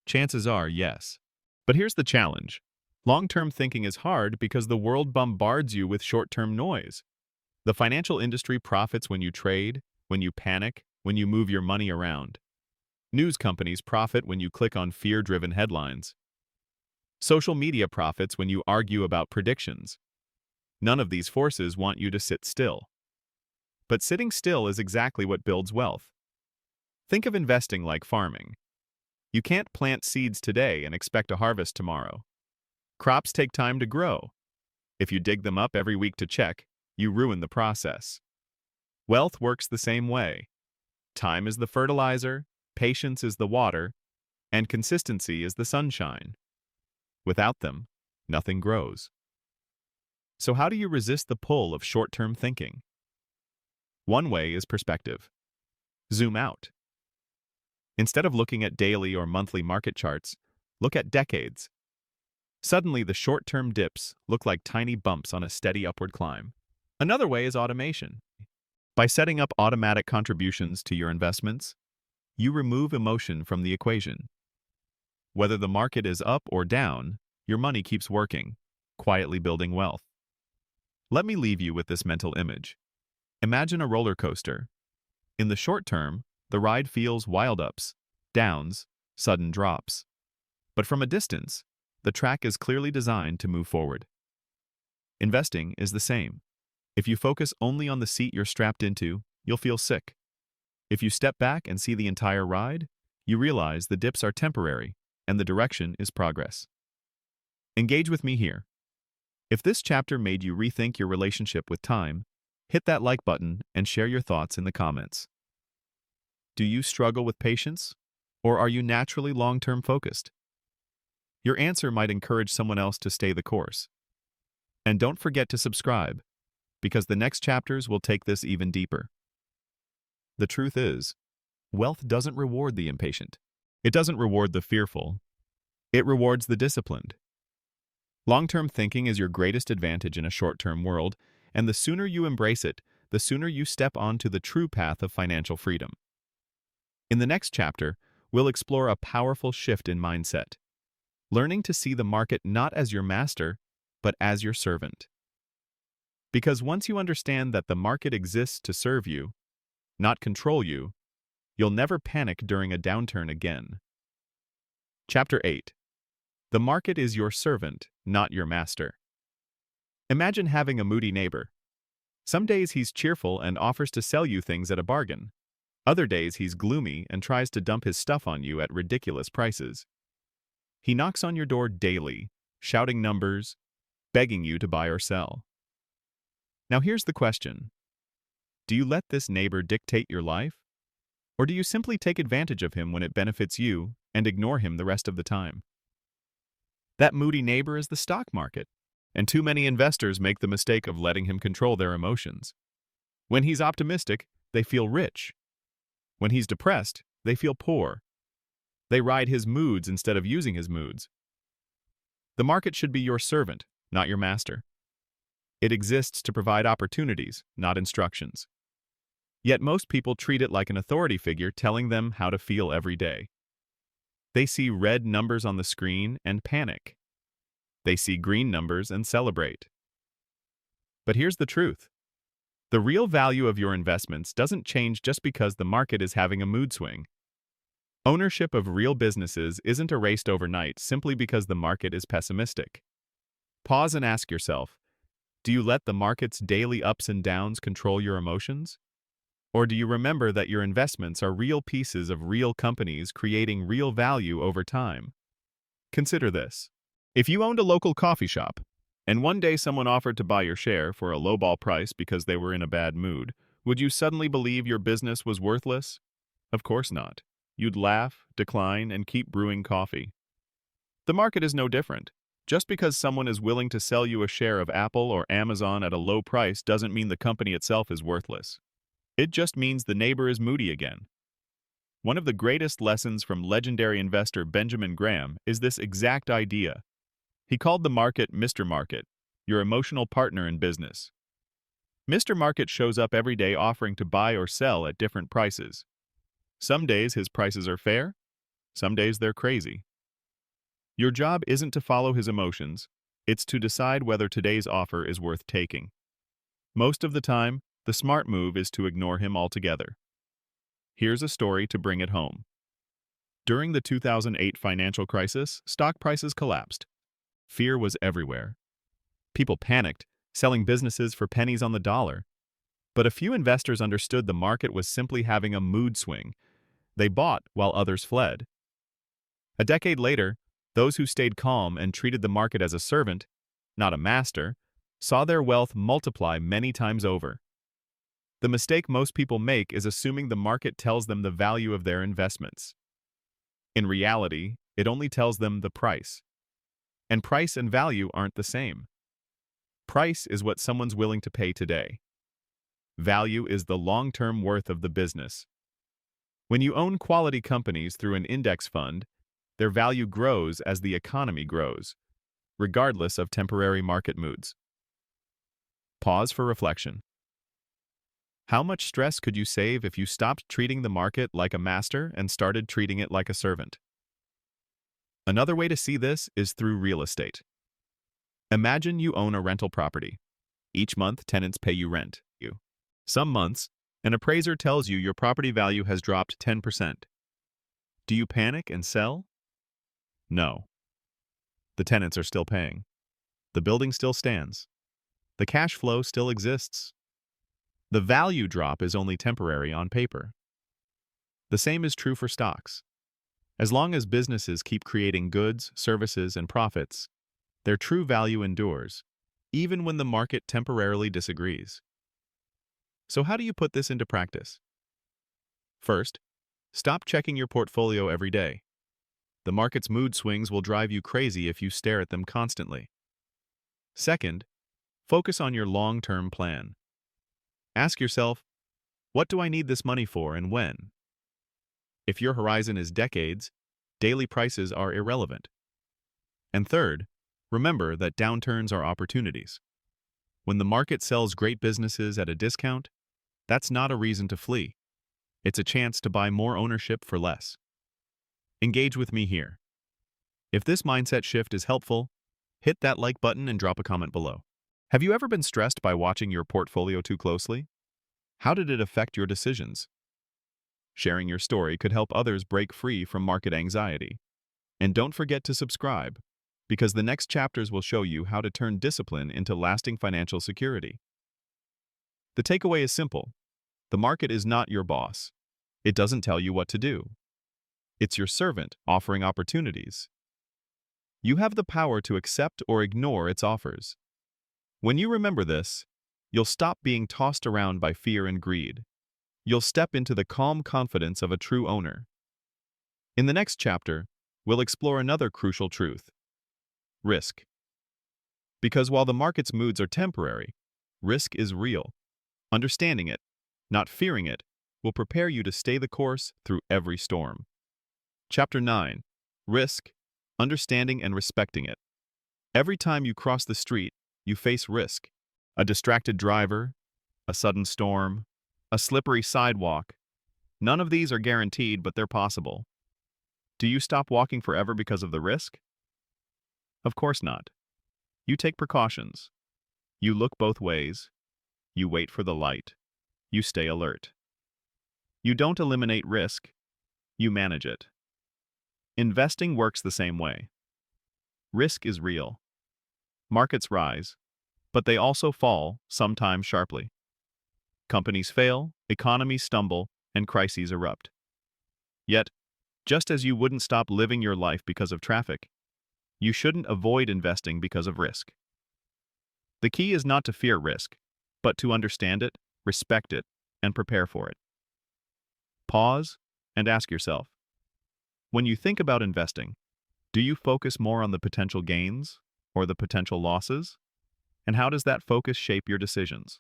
Chances are, yes. But here's the challenge. Long-term thinking is hard because the world bombards you with short-term noise. The financial industry profits when you trade, when you panic, when you move your money around. News companies profit when you click on fear-driven headlines. Social media profits when you argue about predictions. None of these forces want you to sit still. But sitting still is exactly what builds wealth. Think of investing like farming. You can't plant seeds today and expect a harvest tomorrow. Crops take time to grow. If you dig them up every week to check, you ruin the process. Wealth works the same way. Time is the fertilizer, patience is the water, and consistency is the sunshine. Without them, nothing grows. So how do you resist the pull of short-term thinking? One way is perspective. Zoom out. Instead of looking at daily or monthly market charts, look at decades. Suddenly, the short-term dips look like tiny bumps on a steady upward climb. Another way is automation. By setting up automatic contributions to your investments, you remove emotion from the equation. Whether the market is up or down, your money keeps working, quietly building wealth. Let me leave you with this mental image. Imagine a roller coaster. In the short term, the ride feels wild ups, downs, sudden drops. But from a distance, the track is clearly designed to move forward. Investing is the same. If you focus only on the seat you're strapped into, you'll feel sick. If you step back and see the entire ride, you realize the dips are temporary and the direction is progress. Engage with me here. If this chapter made you rethink your relationship with time, hit that like button and share your thoughts in the comments. Do you struggle with patience, or are you naturally long-term focused? Your answer might encourage someone else to stay the course. And don't forget to subscribe, because the next chapters will take this even deeper. The truth is, wealth doesn't reward the impatient. It doesn't reward the fearful. It rewards the disciplined. Long-term thinking is your greatest advantage in a short-term world, and the sooner you embrace it, the sooner you step onto the true path of financial freedom. In the next chapter, we'll explore a powerful shift in mindset, learning to see the market not as your master, but as your servant. Because once you understand that the market exists to serve you, not control you, you'll never panic during a downturn again. Chapter 8. The market is your servant, not your master. Imagine having a moody neighbor. Some days he's cheerful and offers to sell you things at a bargain. Other days he's gloomy and tries to dump his stuff on you at ridiculous prices. He knocks on your door daily, shouting numbers, begging you to buy or sell. Now here's the question. Do you let this neighbor dictate your life? Or do you simply take advantage of him when it benefits you and ignore him the rest of the time? That moody neighbor is the stock market, and too many investors make the mistake of letting him control their emotions. When he's optimistic, they feel rich. When he's depressed, they feel poor. They ride his moods instead of using his moods. The market should be your servant, not your master. It exists to provide opportunities, not instructions. Yet most people treat it like an authority figure telling them how to feel every day. They see red numbers on the screen and panic. They see green numbers and celebrate. But here's the truth. The real value of your investments doesn't change just because the market is having a mood swing. Ownership of real businesses isn't erased overnight simply because the market is pessimistic. Pause and ask yourself, do you let the market's daily ups and downs control your emotions? Or do you remember that your investments are real pieces of real companies creating real value over time? Consider this. If you owned a local coffee shop, and one day someone offered to buy your share for a lowball price because they were in a bad mood, would you suddenly believe your business was worthless? Of course not. You'd laugh, decline, and keep brewing coffee. The market is no different. Just because someone is willing to sell you a share of Apple or Amazon at a low price doesn't mean the company itself is worthless. It just means the neighbor is moody again. One of the greatest lessons from legendary investor Benjamin Graham is this exact idea. He called the market Mr. Market, your emotional partner in business. Mr. Market shows up every day offering to buy or sell at different prices. Some days his prices are fair, some days they're crazy. Your job isn't to follow his emotions, it's to decide whether today's offer is worth taking. Most of the time, the smart move is to ignore him altogether. Here's a story to bring it home. During the 2008 financial crisis, stock prices collapsed. Fear was everywhere. People panicked, selling businesses for pennies on the dollar. But a few investors understood the market was simply having a mood swing. They bought while others fled. A decade later, those who stayed calm and treated the market as a servant, not a master, saw their wealth multiply many times over. The mistake most people make is assuming the market tells them the value of their investments. In reality, it only tells them the price. And price and value aren't the same. Price is what someone's willing to pay today. Value is the long-term worth of the business. When you own quality companies through an index fund, their value grows as the economy grows, regardless of temporary market moods. Pause for reflection. How much stress could you save if you stopped treating the market like a master and started treating it like a servant? Another way to see this is through real estate. Imagine you own a rental property. Each month, tenants pay you rent. Some months, an appraiser tells you your property value has dropped 10%. Do you panic and sell? No. The tenants are still paying. The building still stands. The cash flow still exists. The value drop is only temporary on paper. The same is true for stocks. As long as businesses keep creating goods, services, and profits, their true value endures, even when the market temporarily disagrees. So how do you put this into practice? First, stop checking your portfolio every day. The market's mood swings will drive you crazy if you stare at them constantly. Second, focus on your long-term plan. Ask yourself, what do I need this money for and when? If your horizon is decades, daily prices are irrelevant. And third, remember that downturns are opportunities. When the market sells great businesses at a discount, that's not a reason to flee. It's a chance to buy more ownership for less. Engage with me here. If this mindset shift is helpful, hit that like button and drop a comment below. Have you ever been stressed by watching your portfolio too closely? How did it affect your decisions? Sharing your story could help others break free from market anxiety. And don't forget to subscribe, because the next chapters will show you how to turn discipline into lasting financial security. The takeaway is simple. The market is not your boss. It doesn't tell you what to do. It's your servant offering opportunities. You have the power to accept or ignore its offers. When you remember this, you'll stop being tossed around by fear and greed. You'll step into the calm confidence of a true owner. In the next chapter, we'll explore another crucial truth: risk. Because while the market's moods are temporary, risk is real. Understanding it, not fearing it, will prepare you to stay the course through every storm. Chapter 9. Risk, Understanding and Respecting It. Every time you cross the street, you face risk. A distracted driver, a sudden storm, a slippery sidewalk. None of these are guaranteed, but they're possible. Do you stop walking forever because of the risk? Of course not. You take precautions. You look both ways. You wait for the light. You stay alert. You don't eliminate risk. You manage it. Investing works the same way. Risk is real. Markets rise, but they also fall, sometimes sharply. Companies fail, economies stumble, and crises erupt. Yet, just as you wouldn't stop living your life because of traffic, you shouldn't avoid investing because of risk. The key is not to fear risk, but to understand it, respect it, and prepare for it. Pause and ask yourself, when you think about investing, do you focus more on the potential gains or the potential losses? And how does that focus shape your decisions?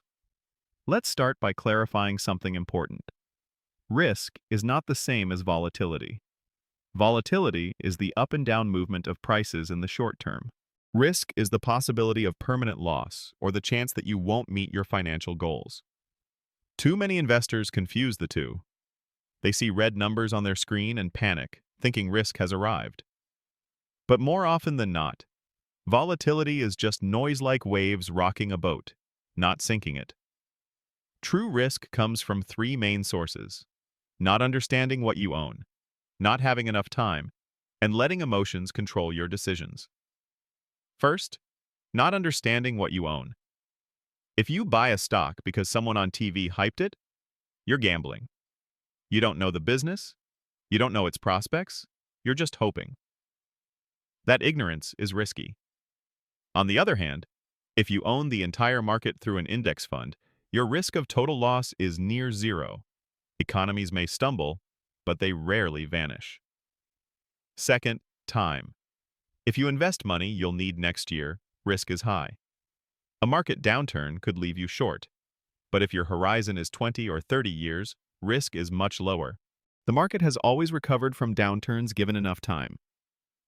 Let's start by clarifying something important. Risk is not the same as volatility. Volatility is the up and down movement of prices in the short term. Risk is the possibility of permanent loss or the chance that you won't meet your financial goals. Too many investors confuse the two. They see red numbers on their screen and panic, thinking risk has arrived. But more often than not, volatility is just noise like waves rocking a boat, not sinking it. True risk comes from three main sources: not understanding what you own, not having enough time, and letting emotions control your decisions. First, not understanding what you own. If you buy a stock because someone on TV hyped it, you're gambling. You don't know the business, you don't know its prospects, you're just hoping. That ignorance is risky. On the other hand, if you own the entire market through an index fund, your risk of total loss is near zero. Economies may stumble, but they rarely vanish. Second, time. If you invest money you'll need next year, risk is high. A market downturn could leave you short, but if your horizon is 20 or 30 years, risk is much lower. The market has always recovered from downturns given enough time.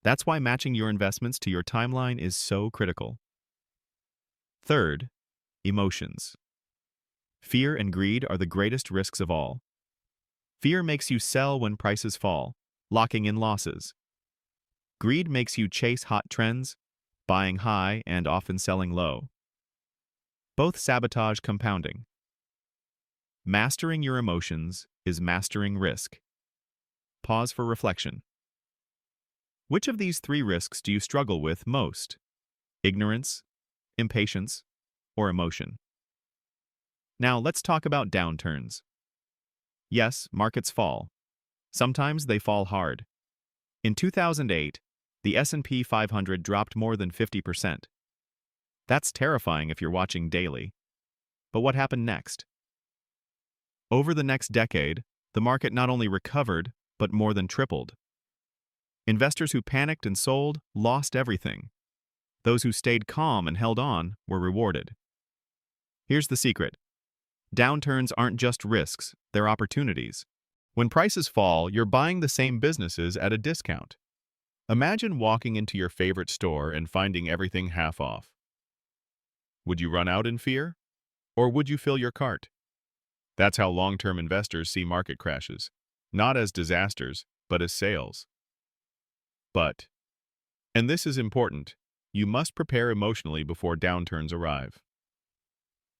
That's why matching your investments to your timeline is so critical. Third, emotions. Fear and greed are the greatest risks of all. Fear makes you sell when prices fall, locking in losses. Greed makes you chase hot trends, buying high and often selling low. Both sabotage compounding. Mastering your emotions is mastering risk. Pause for reflection. Which of these three risks do you struggle with most? Ignorance, impatience, or emotion? Now let's talk about downturns. Yes, markets fall. Sometimes they fall hard. In 2008, the S&P 500 dropped more than 50%. That's terrifying if you're watching daily. But what happened next? Over the next decade, the market not only recovered, but more than tripled. Investors who panicked and sold lost everything. Those who stayed calm and held on were rewarded. Here's the secret. Downturns aren't just risks, they're opportunities. When prices fall, you're buying the same businesses at a discount. Imagine walking into your favorite store and finding everything half off. Would you run out in fear? Or would you fill your cart? That's how long-term investors see market crashes, not as disasters, but as sales. But, and this is important, you must prepare emotionally before downturns arrive.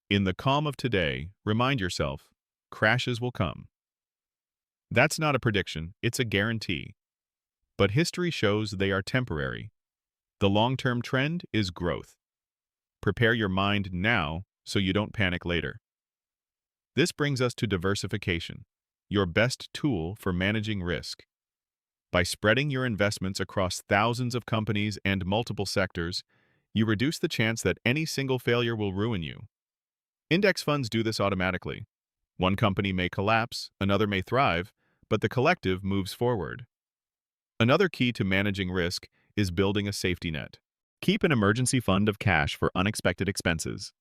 In the calm of today, remind yourself, crashes will come. That's not a prediction, it's a guarantee. But history shows they are temporary. The long-term trend is growth. Prepare your mind now so you don't panic later. This brings us to diversification, your best tool for managing risk. By spreading your investments across thousands of companies and multiple sectors, you reduce the chance that any single failure will ruin you. Index funds do this automatically. One company may collapse, another may thrive, but the collective moves forward. Another key to managing risk is building a safety net. Keep an emergency fund of cash for unexpected expenses.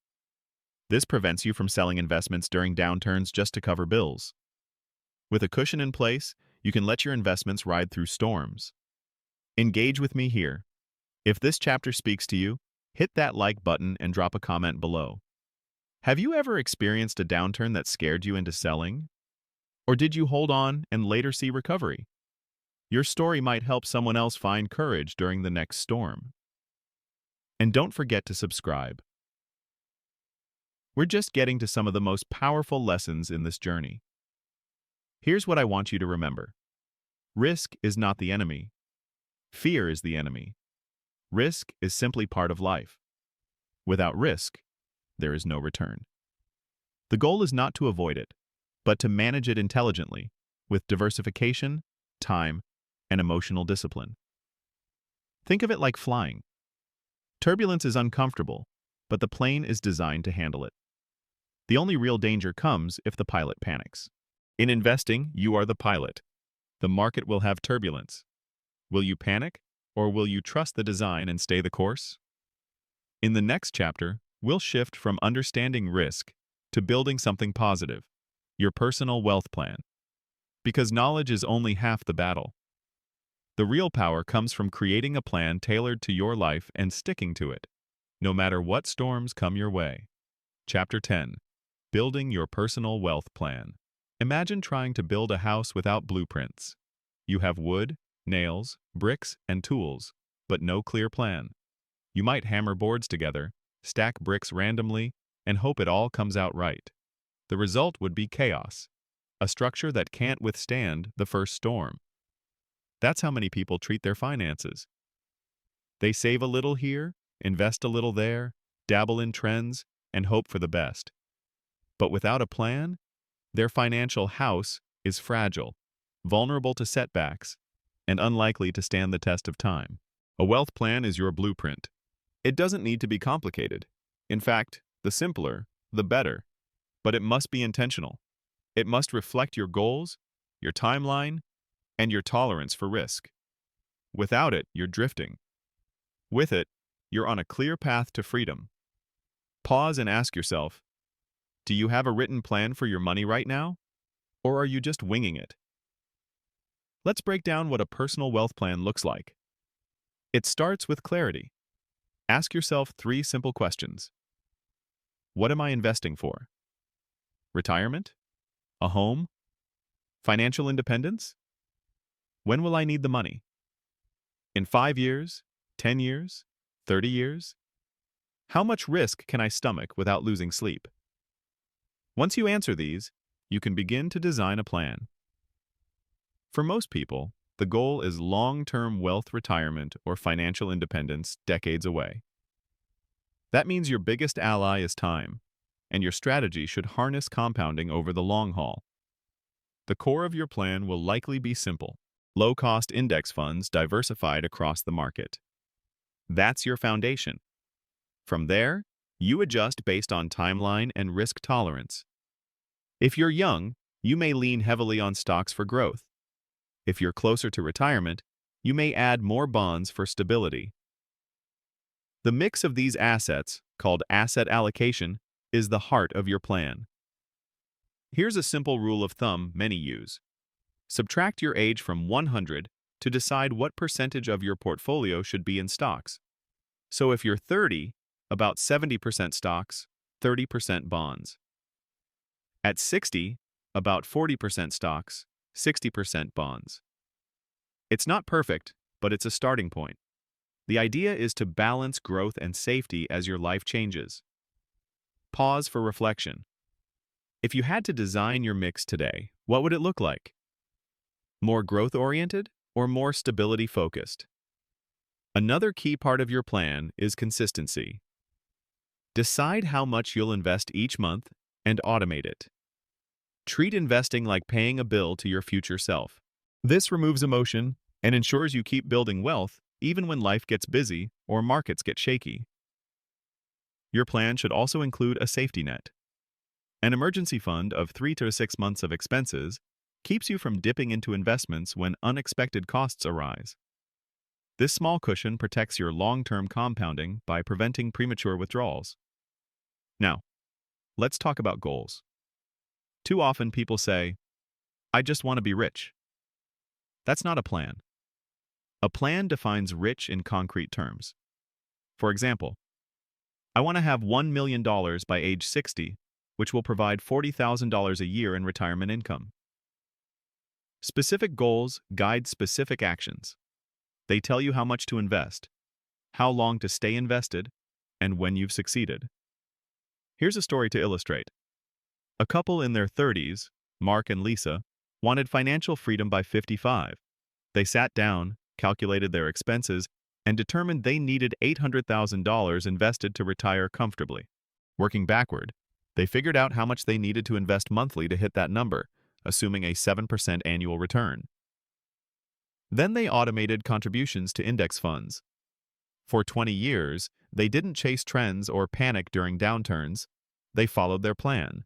This prevents you from selling investments during downturns just to cover bills. With a cushion in place, you can let your investments ride through storms. Engage with me here. If this chapter speaks to you, hit that like button and drop a comment below. Have you ever experienced a downturn that scared you into selling? Or did you hold on and later see recovery? Your story might help someone else find courage during the next storm. And don't forget to subscribe. We're just getting to some of the most powerful lessons in this journey. Here's what I want you to remember. Risk is not the enemy. Fear is the enemy. Risk is simply part of life. Without risk, there is no return. The goal is not to avoid it, but to manage it intelligently, with diversification, time, and emotional discipline. Think of it like flying. Turbulence is uncomfortable, but the plane is designed to handle it. The only real danger comes if the pilot panics. In investing, you are the pilot. The market will have turbulence. Will you panic, or will you trust the design and stay the course? In the next chapter, we'll shift from understanding risk to building something positive, your personal wealth plan. Because knowledge is only half the battle. The real power comes from creating a plan tailored to your life and sticking to it, no matter what storms come your way. Chapter 10. Building your personal wealth plan. Imagine trying to build a house without blueprints. You have wood, nails, bricks, and tools, but no clear plan. You might hammer boards together, stack bricks randomly, and hope it all comes out right. The result would be chaos, a structure that can't withstand the first storm. That's how many people treat their finances. They save a little here, invest a little there, dabble in trends, and hope for the best. But without a plan, their financial house is fragile, vulnerable to setbacks, and unlikely to stand the test of time. A wealth plan is your blueprint. It doesn't need to be complicated. In fact, the simpler, the better. But it must be intentional. It must reflect your goals, your timeline, and your tolerance for risk. Without it, you're drifting. With it, you're on a clear path to freedom. Pause and ask yourself, do you have a written plan for your money right now? Or are you just winging it? Let's break down what a personal wealth plan looks like. It starts with clarity. Ask yourself 3 simple questions. What am I investing for? Retirement? A home? Financial independence? When will I need the money? In 5 years? 10 years? 30 years? How much risk can I stomach without losing sleep? Once you answer these, you can begin to design a plan. For most people, the goal is long-term wealth retirement or financial independence decades away. That means your biggest ally is time, and your strategy should harness compounding over the long haul. The core of your plan will likely be simple: low-cost index funds diversified across the market. That's your foundation. From there, you adjust based on timeline and risk tolerance. If you're young, you may lean heavily on stocks for growth. If you're closer to retirement, you may add more bonds for stability. The mix of these assets, called asset allocation, is the heart of your plan. Here's a simple rule of thumb many use. Subtract your age from 100 to decide what percentage of your portfolio should be in stocks. So if you're 30, about 70% stocks, 30% bonds. At 60, about 40% stocks, 60% bonds. It's not perfect, but it's a starting point. The idea is to balance growth and safety as your life changes. Pause for reflection. If you had to design your mix today, what would it look like? More growth-oriented or more stability-focused? Another key part of your plan is consistency. Decide how much you'll invest each month and automate it. Treat investing like paying a bill to your future self. This removes emotion and ensures you keep building wealth even when life gets busy or markets get shaky. Your plan should also include a safety net. An emergency fund of 3 to 6 months of expenses keeps you from dipping into investments when unexpected costs arise. This small cushion protects your long-term compounding by preventing premature withdrawals. Now, let's talk about goals. Too often people say, I just want to be rich. That's not a plan. A plan defines rich in concrete terms. For example, I want to have $1 million by age 60, which will provide $40,000 a year in retirement income. Specific goals guide specific actions. They tell you how much to invest, how long to stay invested, and when you've succeeded. Here's a story to illustrate. A couple in their 30s, Mark and Lisa, wanted financial freedom by 55. They sat down, calculated their expenses, and determined they needed $800,000 invested to retire comfortably. Working backward, they figured out how much they needed to invest monthly to hit that number, assuming a 7% annual return. Then they automated contributions to index funds. For 20 years, they didn't chase trends or panic during downturns. They followed their plan.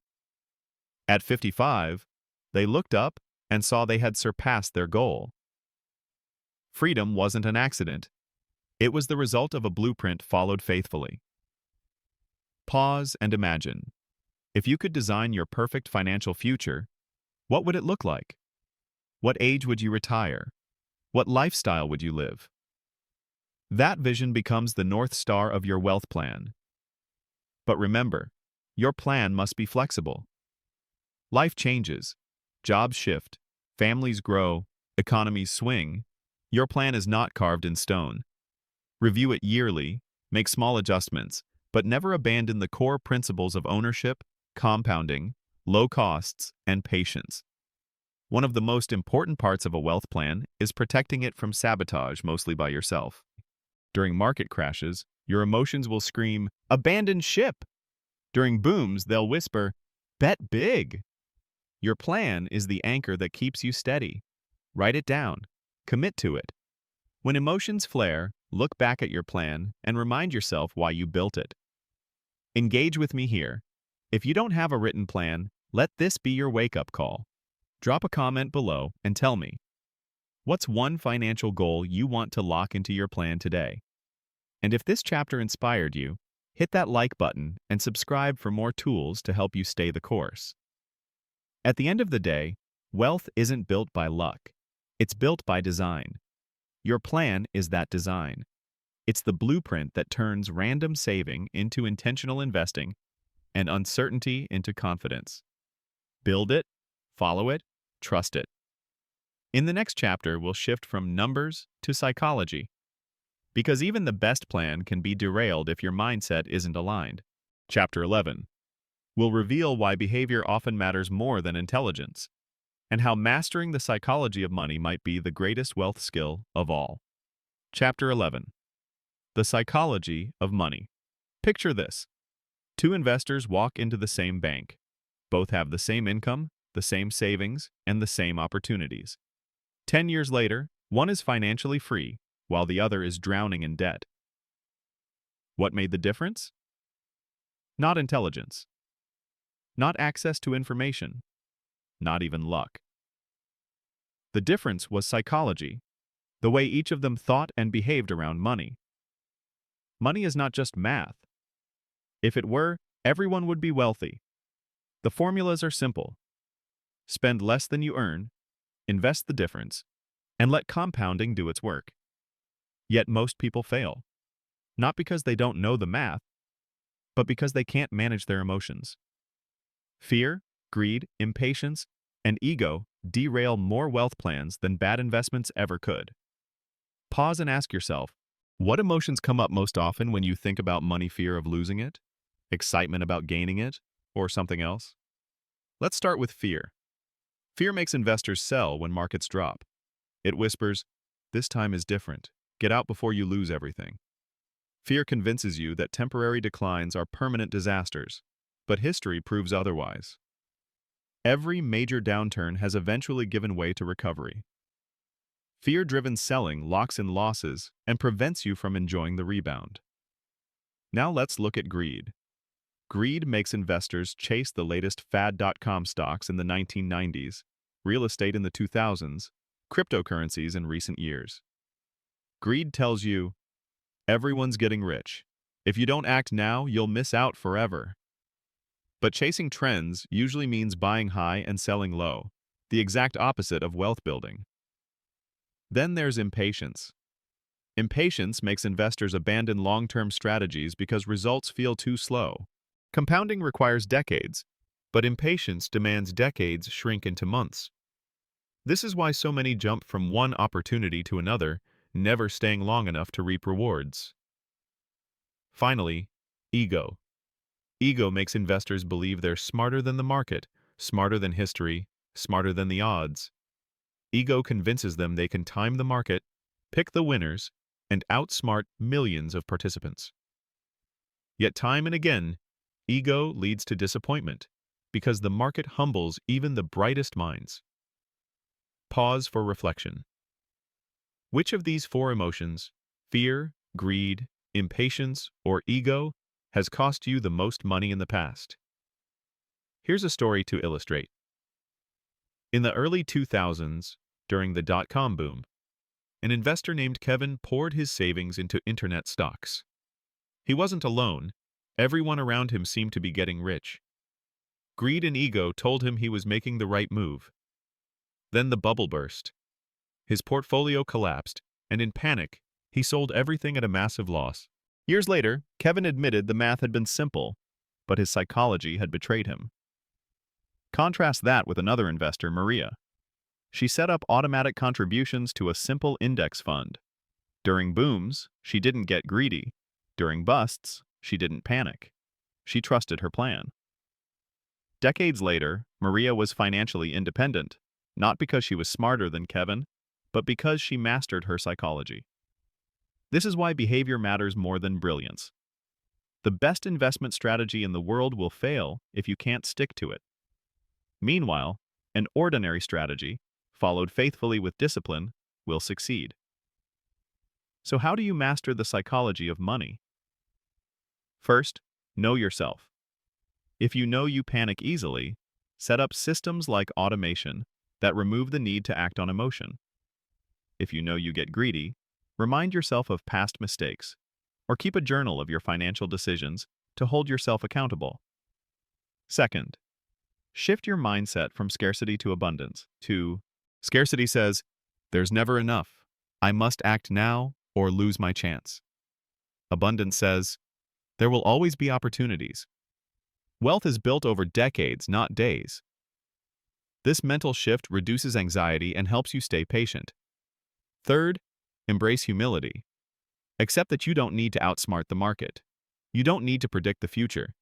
At 55, they looked up and saw they had surpassed their goal. Freedom wasn't an accident. It was the result of a blueprint followed faithfully. Pause and imagine. If you could design your perfect financial future, what would it look like? What age would you retire? What lifestyle would you live? That vision becomes the North Star of your wealth plan. But remember, your plan must be flexible. Life changes, jobs shift, families grow, economies swing. Your plan is not carved in stone. Review it yearly, make small adjustments, but never abandon the core principles of ownership, compounding, low costs, and patience. One of the most important parts of a wealth plan is protecting it from sabotage, mostly by yourself. During market crashes, your emotions will scream, "Abandon ship!" During booms, they'll whisper, "Bet big!" Your plan is the anchor that keeps you steady. Write it down. Commit to it. When emotions flare, look back at your plan and remind yourself why you built it. Engage with me here. If you don't have a written plan, let this be your wake-up call. Drop a comment below and tell me, what's one financial goal you want to lock into your plan today? And if this chapter inspired you, hit that like button and subscribe for more tools to help you stay the course. At the end of the day, wealth isn't built by luck. It's built by design. Your plan is that design. It's the blueprint that turns random saving into intentional investing and uncertainty into confidence. Build it, follow it, trust it. In the next chapter, we'll shift from numbers to psychology. Because even the best plan can be derailed if your mindset isn't aligned. Chapter 11 will reveal why behavior often matters more than intelligence, and how mastering the psychology of money might be the greatest wealth skill of all. Chapter 11. The psychology of money. Picture this. Two investors walk into the same bank. Both have the same income, the same savings, and the same opportunities. 10 years later, one is financially free, while the other is drowning in debt. What made the difference? Not intelligence. Not access to information. Not even luck. The difference was psychology, the way each of them thought and behaved around money. Money is not just math. If it were, everyone would be wealthy. The formulas are simple. Spend less than you earn, invest the difference, and let compounding do its work. Yet most people fail, not because they don't know the math, but because they can't manage their emotions. Fear, greed, impatience, and ego derail more wealth plans than bad investments ever could. Pause and ask yourself, what emotions come up most often when you think about money? Fear of losing it, excitement about gaining it, or something else? Let's start with fear. Fear makes investors sell when markets drop. It whispers, "This time is different. Get out before you lose everything." Fear convinces you that temporary declines are permanent disasters, but history proves otherwise. Every major downturn has eventually given way to recovery. Fear-driven selling locks in losses and prevents you from enjoying the rebound. Now let's look at greed. Greed makes investors chase the latest fad.com stocks in the 1990s, real estate in the 2000s, cryptocurrencies in recent years. Greed tells you, everyone's getting rich. If you don't act now, you'll miss out forever. But chasing trends usually means buying high and selling low, the exact opposite of wealth building. Then there's impatience. Impatience makes investors abandon long-term strategies because results feel too slow. Compounding requires decades, but impatience demands decades shrink into months. This is why so many jump from one opportunity to another, never staying long enough to reap rewards. Finally, ego. Ego makes investors believe they're smarter than the market, smarter than history, smarter than the odds. Ego convinces them they can time the market, pick the winners, and outsmart millions of participants. Yet time and again, ego leads to disappointment, because the market humbles even the brightest minds. Pause for reflection. Which of these four emotions, fear, greed, impatience, or ego, has cost you the most money in the past? Here's a story to illustrate. In the early 2000s, during the dot-com boom, an investor named Kevin poured his savings into internet stocks. He wasn't alone. Everyone around him seemed to be getting rich. Greed and ego told him he was making the right move. Then the bubble burst. His portfolio collapsed, and in panic, he sold everything at a massive loss. Years later, Kevin admitted the math had been simple, but his psychology had betrayed him. Contrast that with another investor, Maria. She set up automatic contributions to a simple index fund. During booms, she didn't get greedy. During busts, she didn't panic. She trusted her plan. Decades later, Maria was financially independent, not because she was smarter than Kevin, but because she mastered her psychology. This is why behavior matters more than brilliance. The best investment strategy in the world will fail if you can't stick to it. Meanwhile, an ordinary strategy, followed faithfully with discipline, will succeed. So how do you master the psychology of money? First, know yourself. If you know you panic easily, set up systems like automation that remove the need to act on emotion. If you know you get greedy, remind yourself of past mistakes, or keep a journal of your financial decisions to hold yourself accountable. Second, shift your mindset from scarcity to abundance to scarcity says, there's never enough. I must act now or lose my chance. Abundance says, there will always be opportunities. Wealth is built over decades, not days. This mental shift reduces anxiety and helps you stay patient. Third, embrace humility. Accept that you don't need to outsmart the market. You don't need to predict the future.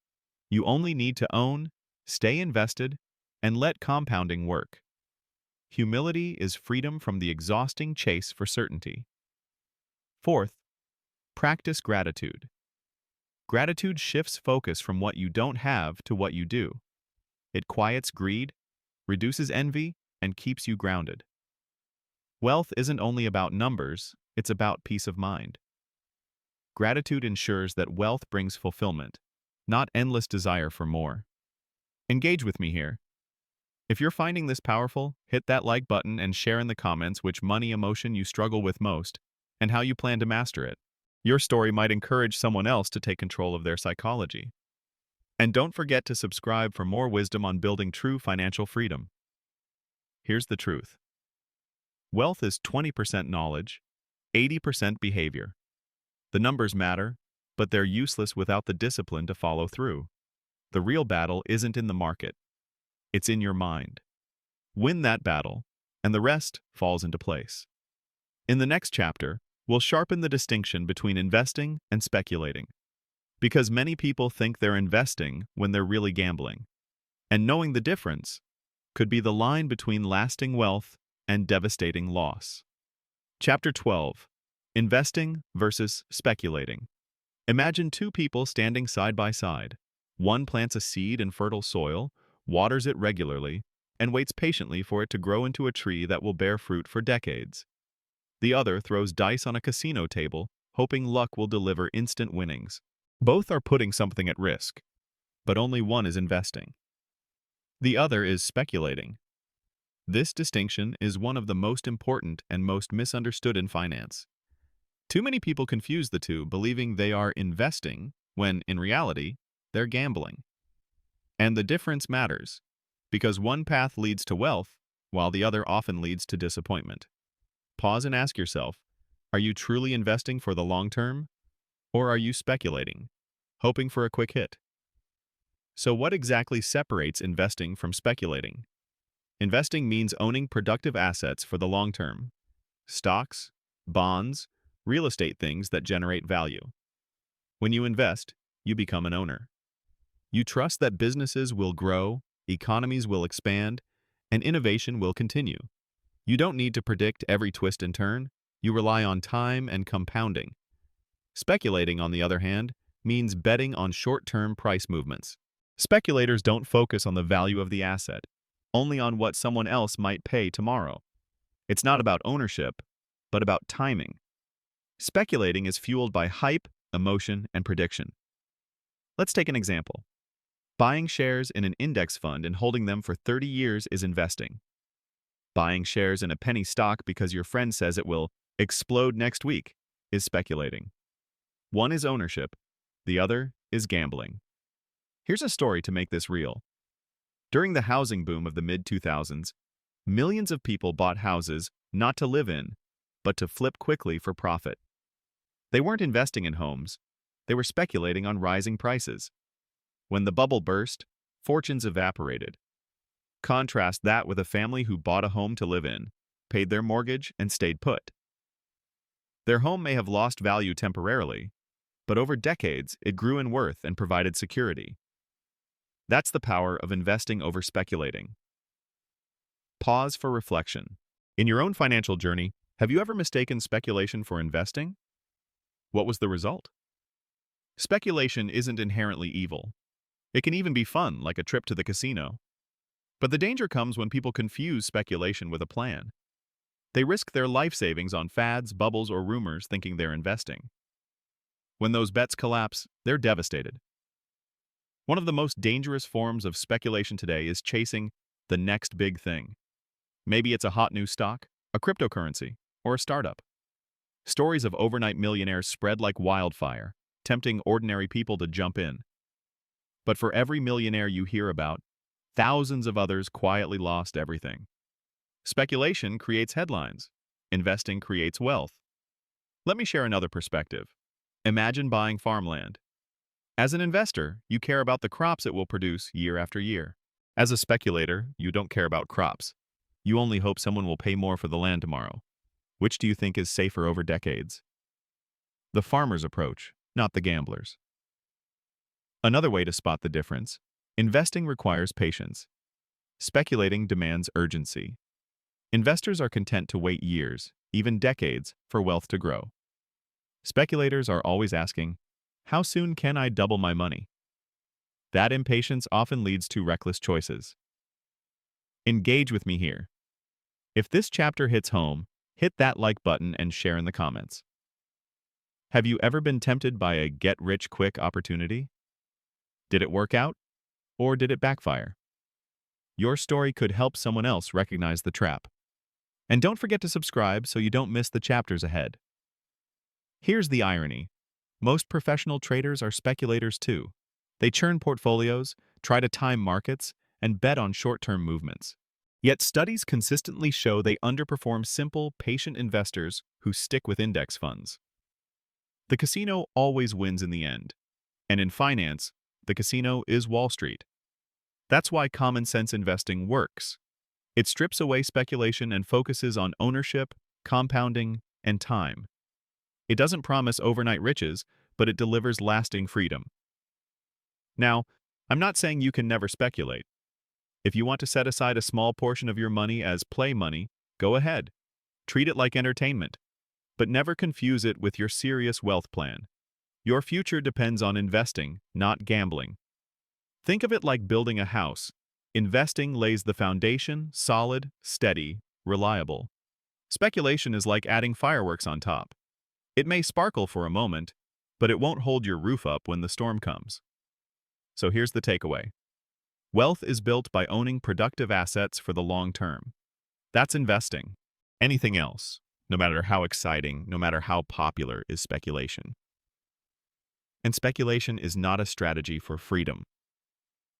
You only need to own, stay invested, and let compounding work. Humility is freedom from the exhausting chase for certainty. Fourth, practice gratitude. Gratitude shifts focus from what you don't have to what you do. It quiets greed, reduces envy, and keeps you grounded. Wealth isn't only about numbers, it's about peace of mind. Gratitude ensures that wealth brings fulfillment, not endless desire for more. Engage with me here. If you're finding this powerful, hit that like button and share in the comments which money emotion you struggle with most and how you plan to master it. Your story might encourage someone else to take control of their psychology. And don't forget to subscribe for more wisdom on building true financial freedom. Here's the truth. Wealth is 20% knowledge, 80% behavior. The numbers matter, but they're useless without the discipline to follow through. The real battle isn't in the market. It's in your mind. Win that battle, and the rest falls into place. In the next chapter, we'll sharpen the distinction between investing and speculating. Because many people think they're investing when they're really gambling. And knowing the difference could be the line between lasting wealth and devastating loss. Chapter 12. Investing versus speculating. Imagine two people standing side by side. One plants a seed in fertile soil, waters it regularly, and waits patiently for it to grow into a tree that will bear fruit for decades. The other throws dice on a casino table, hoping luck will deliver instant winnings. Both are putting something at risk, but only one is investing. The other is speculating. This distinction is one of the most important and most misunderstood in finance. Too many people confuse the two, believing they are investing, when, in reality, they're gambling. And the difference matters, because one path leads to wealth, while the other often leads to disappointment. Pause and ask yourself, are you truly investing for the long term? Or are you speculating, hoping for a quick hit? So what exactly separates investing from speculating? Investing means owning productive assets for the long term. Stocks, bonds, real estate, things that generate value. When you invest, you become an owner. You trust that businesses will grow, economies will expand, and innovation will continue. You don't need to predict every twist and turn. You rely on time and compounding. Speculating, on the other hand, means betting on short-term price movements. Speculators don't focus on the value of the asset, only on what someone else might pay tomorrow. It's not about ownership, but about timing. Speculating is fueled by hype, emotion, and prediction. Let's take an example. Buying shares in an index fund and holding them for 30 years is investing. Buying shares in a penny stock because your friend says it will explode next week is speculating. One is ownership, the other is gambling. Here's a story to make this real. During the housing boom of the mid-2000s, millions of people bought houses not to live in, but to flip quickly for profit. They weren't investing in homes. They were speculating on rising prices. When the bubble burst, fortunes evaporated. Contrast that with a family who bought a home to live in, paid their mortgage, and stayed put. Their home may have lost value temporarily, but over decades it grew in worth and provided security. That's the power of investing over speculating. Pause for reflection. In your own financial journey, have you ever mistaken speculation for investing? What was the result? Speculation isn't inherently evil. It can even be fun, like a trip to the casino. But the danger comes when people confuse speculation with a plan. They risk their life savings on fads, bubbles, or rumors thinking they're investing. When those bets collapse, they're devastated. One of the most dangerous forms of speculation today is chasing the next big thing. Maybe it's a hot new stock, a cryptocurrency, or a startup. Stories of overnight millionaires spread like wildfire, tempting ordinary people to jump in. But for every millionaire you hear about, thousands of others quietly lost everything. Speculation creates headlines. Investing creates wealth. Let me share another perspective. Imagine buying farmland. As an investor, you care about the crops it will produce year after year. As a speculator, you don't care about crops. You only hope someone will pay more for the land tomorrow. Which do you think is safer over decades? The farmer's approach, not the gambler's. Another way to spot the difference: investing requires patience. Speculating demands urgency. Investors are content to wait years, even decades, for wealth to grow. Speculators are always asking, how soon can I double my money? That impatience often leads to reckless choices. Engage with me here. If this chapter hits home, hit that like button and share in the comments. Have you ever been tempted by a get-rich-quick opportunity? Did it work out, or did it backfire? Your story could help someone else recognize the trap. And don't forget to subscribe so you don't miss the chapters ahead. Here's the irony. Most professional traders are speculators too. They churn portfolios, try to time markets, and bet on short-term movements. Yet studies consistently show they underperform simple, patient investors who stick with index funds. The casino always wins in the end. And in finance, the casino is Wall Street. That's why common sense investing works. It strips away speculation and focuses on ownership, compounding, and time. It doesn't promise overnight riches, but it delivers lasting freedom. Now, I'm not saying you can never speculate. If you want to set aside a small portion of your money as play money, go ahead. Treat it like entertainment, but never confuse it with your serious wealth plan. Your future depends on investing, not gambling. Think of it like building a house. Investing lays the foundation, solid, steady, reliable. Speculation is like adding fireworks on top. It may sparkle for a moment, but it won't hold your roof up when the storm comes. So here's the takeaway. Wealth is built by owning productive assets for the long term. That's investing. Anything else, no matter how exciting, no matter how popular, is speculation. And speculation is not a strategy for freedom.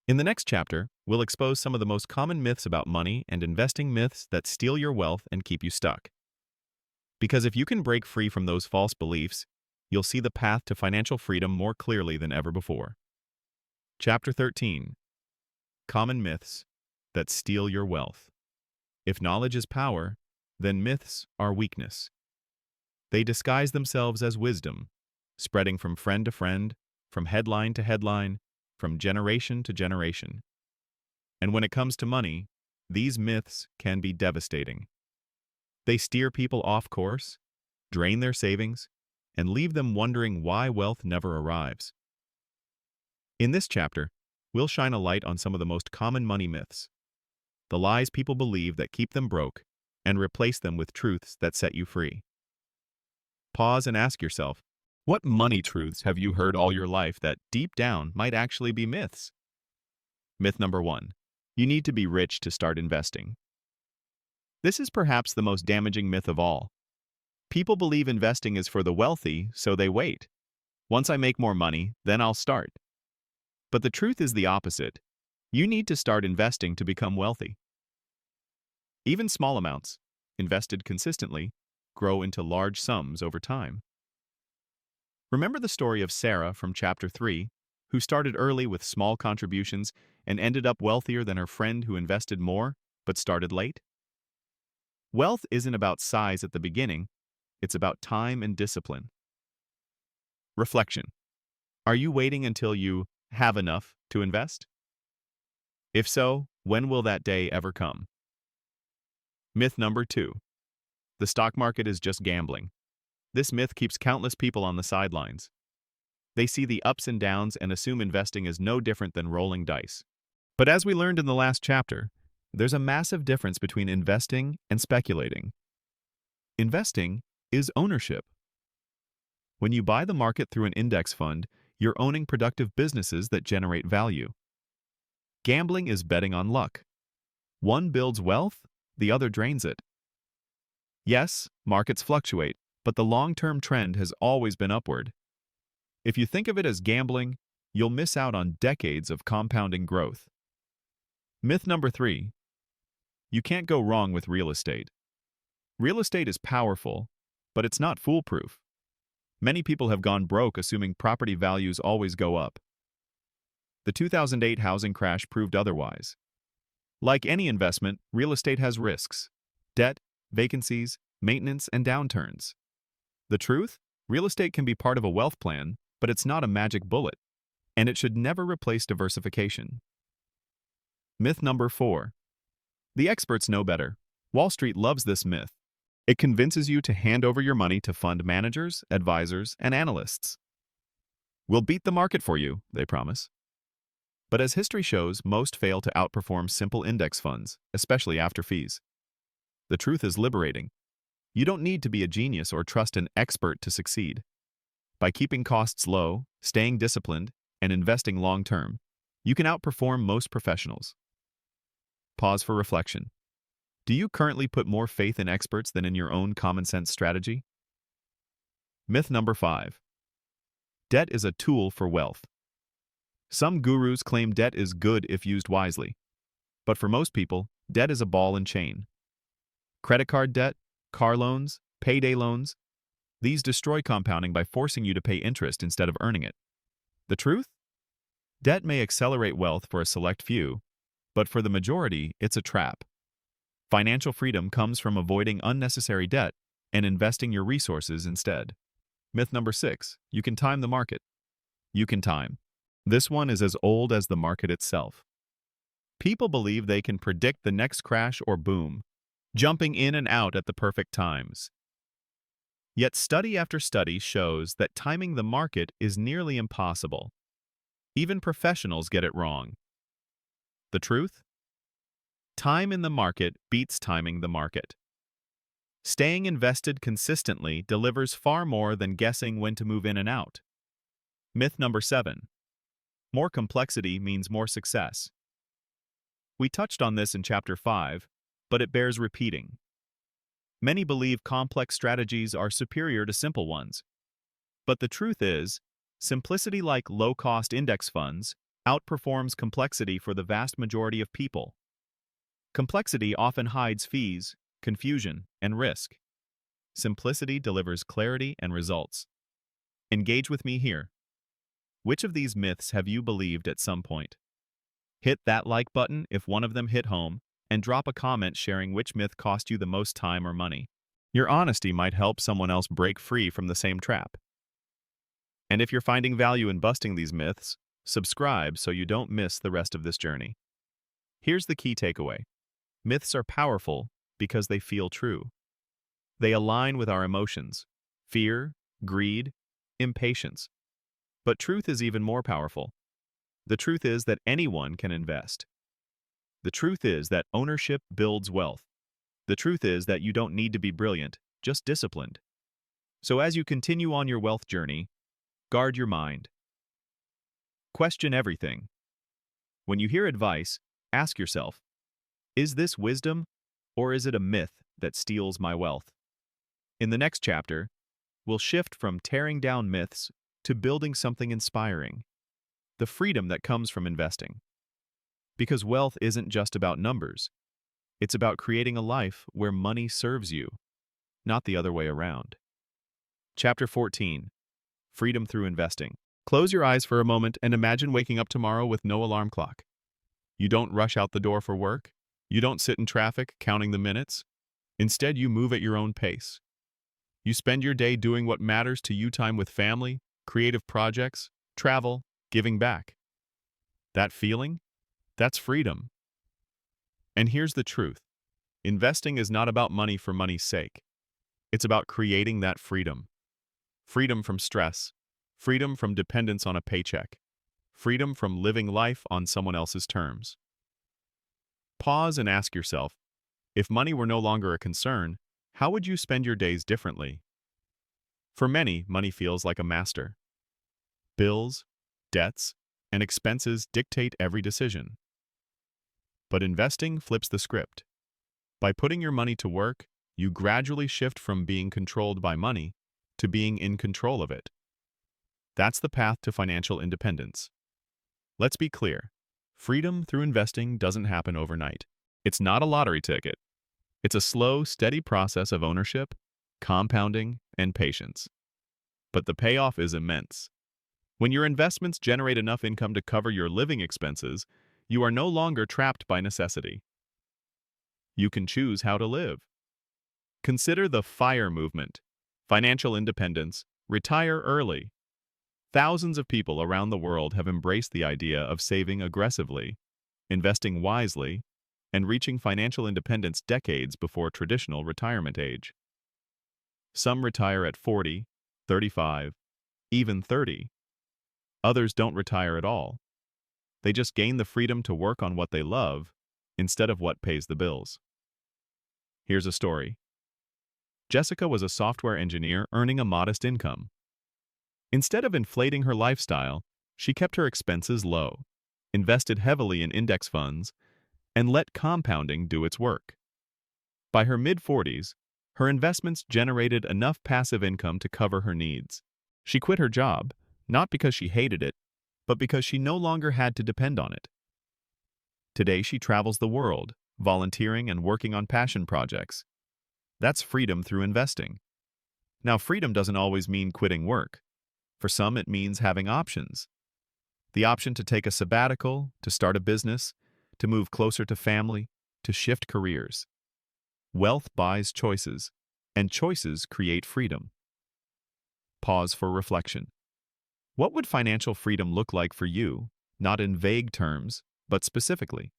In the next chapter, we'll expose some of the most common myths about money and investing myths that steal your wealth and keep you stuck. Because if you can break free from those false beliefs, you'll see the path to financial freedom more clearly than ever before. Chapter 13. Common Myths That Steal Your Wealth. If knowledge is power, then myths are weakness. They disguise themselves as wisdom, spreading from friend to friend, from headline to headline, from generation to generation. And when it comes to money, these myths can be devastating. They steer people off course, drain their savings, and leave them wondering why wealth never arrives. In this chapter, we'll shine a light on some of the most common money myths, the lies people believe that keep them broke, and replace them with truths that set you free. Pause and ask yourself, what money truths have you heard all your life that deep down might actually be myths? Myth number 1. You need to be rich to start investing. This is perhaps the most damaging myth of all. People believe investing is for the wealthy, so they wait. Once I make more money, then I'll start. But the truth is the opposite. You need to start investing to become wealthy. Even small amounts, invested consistently, grow into large sums over time. Remember the story of Sarah from Chapter 3, who started early with small contributions and ended up wealthier than her friend who invested more but started late? Wealth isn't about size at the beginning, it's about time and discipline. Reflection. Are you waiting until you have enough to invest? If so, when will that day ever come? Myth number 2. The stock market is just gambling. This myth keeps countless people on the sidelines. They see the ups and downs and assume investing is no different than rolling dice. But as we learned in the last chapter, there's a massive difference between investing and speculating. Investing is ownership. When you buy the market through an index fund, you're owning productive businesses that generate value. Gambling is betting on luck. One builds wealth, the other drains it. Yes, markets fluctuate, but the long-term trend has always been upward. If you think of it as gambling, you'll miss out on decades of compounding growth. Myth number 3. You can't go wrong with real estate. Real estate is powerful, but it's not foolproof. Many people have gone broke assuming property values always go up. The 2008 housing crash proved otherwise. Like any investment, real estate has risks: debt, vacancies, maintenance, and downturns. The truth? Real estate can be part of a wealth plan, but it's not a magic bullet, and it should never replace diversification. Myth number 4. The experts know better. Wall Street loves this myth. It convinces you to hand over your money to fund managers, advisors, and analysts. We'll beat the market for you, they promise. But as history shows, most fail to outperform simple index funds, especially after fees. The truth is liberating. You don't need to be a genius or trust an expert to succeed. By keeping costs low, staying disciplined, and investing long-term, you can outperform most professionals. Pause for reflection. Do you currently put more faith in experts than in your own common-sense strategy? Myth number 5. Debt is a tool for wealth. Some gurus claim debt is good if used wisely. But for most people, debt is a ball and chain. Credit card debt, car loans, payday loans, these destroy compounding by forcing you to pay interest instead of earning it. The truth? Debt may accelerate wealth for a select few, but for the majority, it's a trap. Financial freedom comes from avoiding unnecessary debt and investing your resources instead. Myth number 6. You can time the market. You can time. This one is as old as the market itself. People believe they can predict the next crash or boom, jumping in and out at the perfect times. Yet study after study shows that timing the market is nearly impossible. Even professionals get it wrong. The truth? Time in the market beats timing the market. Staying invested consistently delivers far more than guessing when to move in and out. Myth number 7. More complexity means more success. We touched on this in Chapter 5, but it bears repeating. Many believe complex strategies are superior to simple ones. But the truth is, simplicity like low-cost index funds outperforms complexity for the vast majority of people. Complexity often hides fees, confusion, and risk. Simplicity delivers clarity and results. Engage with me here. Which of these myths have you believed at some point? Hit that like button if one of them hit home, and drop a comment sharing which myth cost you the most time or money. Your honesty might help someone else break free from the same trap. And if you're finding value in busting these myths, subscribe so you don't miss the rest of this journey. Here's the key takeaway. Myths are powerful because they feel true. They align with our emotions: fear, greed, impatience. But truth is even more powerful. The truth is that anyone can invest. The truth is that ownership builds wealth. The truth is that you don't need to be brilliant, just disciplined. So as you continue on your wealth journey, guard your mind. Question everything. When you hear advice, ask yourself, is this wisdom, or is it a myth that steals my wealth? In the next chapter, we'll shift from tearing down myths to building something inspiring, the freedom that comes from investing. Because wealth isn't just about numbers, It's about creating a life where money serves you, not the other way around. Chapter 14. Freedom through investing. Close your eyes for a moment and imagine waking up tomorrow with no alarm clock. You don't rush out the door for work. You don't sit in traffic counting the minutes. Instead, you move at your own pace. You spend your day doing what matters to you, time with family, creative projects, travel, giving back. That feeling? That's freedom. And here's the truth. Investing is not about money for money's sake. It's about creating that freedom. Freedom from stress. Freedom from dependence on a paycheck. Freedom from living life on someone else's terms. Pause and ask yourself, if money were no longer a concern, how would you spend your days differently? For many, money feels like a master. Bills, debts, and expenses dictate every decision. But investing flips the script. By putting your money to work, you gradually shift from being controlled by money to being in control of it. That's the path to financial independence. Let's be clear. Freedom through investing doesn't happen overnight. It's not a lottery ticket. It's a slow, steady process of ownership, compounding, and patience. But the payoff is immense. When your investments generate enough income to cover your living expenses, you are no longer trapped by necessity. You can choose how to live. Consider the FIRE movement, financial independence, retire early. Thousands of people around the world have embraced the idea of saving aggressively, investing wisely, and reaching financial independence decades before traditional retirement age. Some retire at 40, 35, even 30. Others don't retire at all. They just gain the freedom to work on what they love instead of what pays the bills. Here's a story. Jessica was a software engineer earning a modest income. Instead of inflating her lifestyle, she kept her expenses low, invested heavily in index funds, and let compounding do its work. By her mid-40s, her investments generated enough passive income to cover her needs. She quit her job, not because she hated it, but because she no longer had to depend on it. Today she travels the world, volunteering and working on passion projects. That's freedom through investing. Now, freedom doesn't always mean quitting work. For some, it means having options. The option to take a sabbatical, to start a business, to move closer to family, to shift careers. Wealth buys choices, and choices create freedom. Pause for reflection. What would financial freedom look like for you, not in vague terms, but specifically?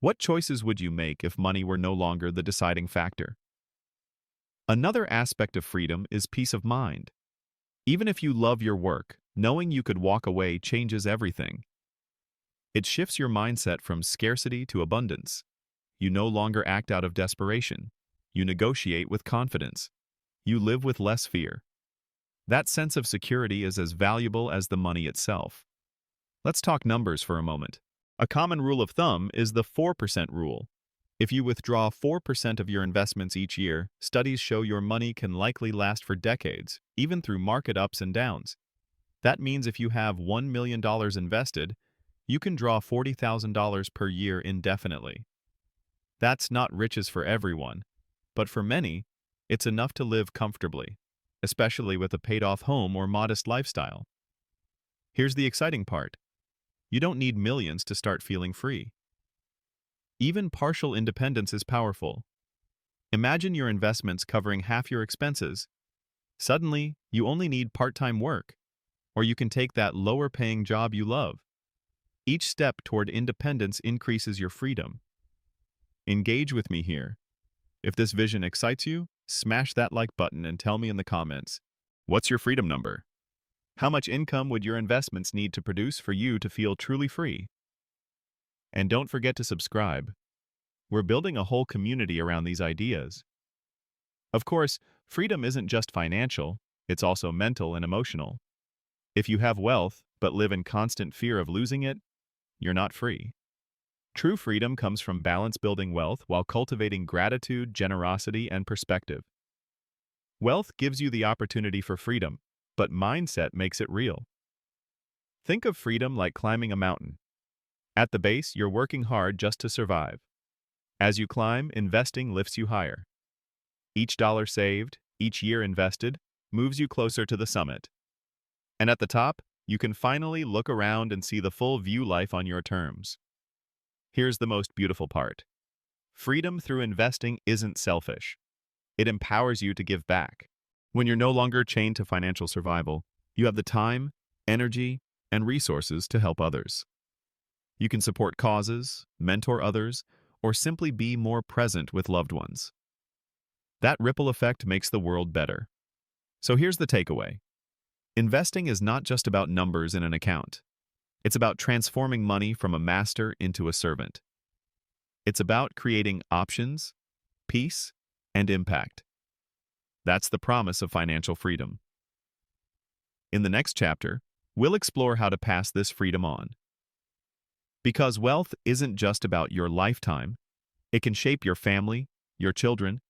What choices would you make if money were no longer the deciding factor? Another aspect of freedom is peace of mind. Even if you love your work, knowing you could walk away changes everything. It shifts your mindset from scarcity to abundance. You no longer act out of desperation. You negotiate with confidence. You live with less fear. That sense of security is as valuable as the money itself. Let's talk numbers for a moment. A common rule of thumb is the 4% rule. If you withdraw 4% of your investments each year, studies show your money can likely last for decades, even through market ups and downs. That means if you have $1 million invested, you can draw $40,000 per year indefinitely. That's not riches for everyone, but for many, it's enough to live comfortably, especially with a paid-off home or modest lifestyle. Here's the exciting part. You don't need millions to start feeling free. Even partial independence is powerful. Imagine your investments covering half your expenses. Suddenly, you only need part-time work, or you can take that lower-paying job you love. Each step toward independence increases your freedom. Engage with me here. If this vision excites you, smash that like button and tell me in the comments, what's your freedom number? How much income would your investments need to produce for you to feel truly free? And don't forget to subscribe. We're building a whole community around these ideas. Of course, freedom isn't just financial, it's also mental and emotional. If you have wealth but live in constant fear of losing it, you're not free. True freedom comes from balance building wealth while cultivating gratitude, generosity, and perspective. Wealth gives you the opportunity for freedom, but mindset makes it real. Think of freedom like climbing a mountain. At the base, you're working hard just to survive. As you climb, investing lifts you higher. Each dollar saved, each year invested, moves you closer to the summit. And at the top, you can finally look around and see the full view life on your terms. Here's the most beautiful part. Freedom through investing isn't selfish. It empowers you to give back. When you're no longer chained to financial survival, you have the time, energy, and resources to help others. You can support causes, mentor others, or simply be more present with loved ones. That ripple effect makes the world better. So here's the takeaway. Investing is not just about numbers in an account. It's about transforming money from a master into a servant. It's about creating options, peace, and impact. That's the promise of financial freedom. In the next chapter, we'll explore how to pass this freedom on. Because wealth isn't just about your lifetime, it can shape your family, your children,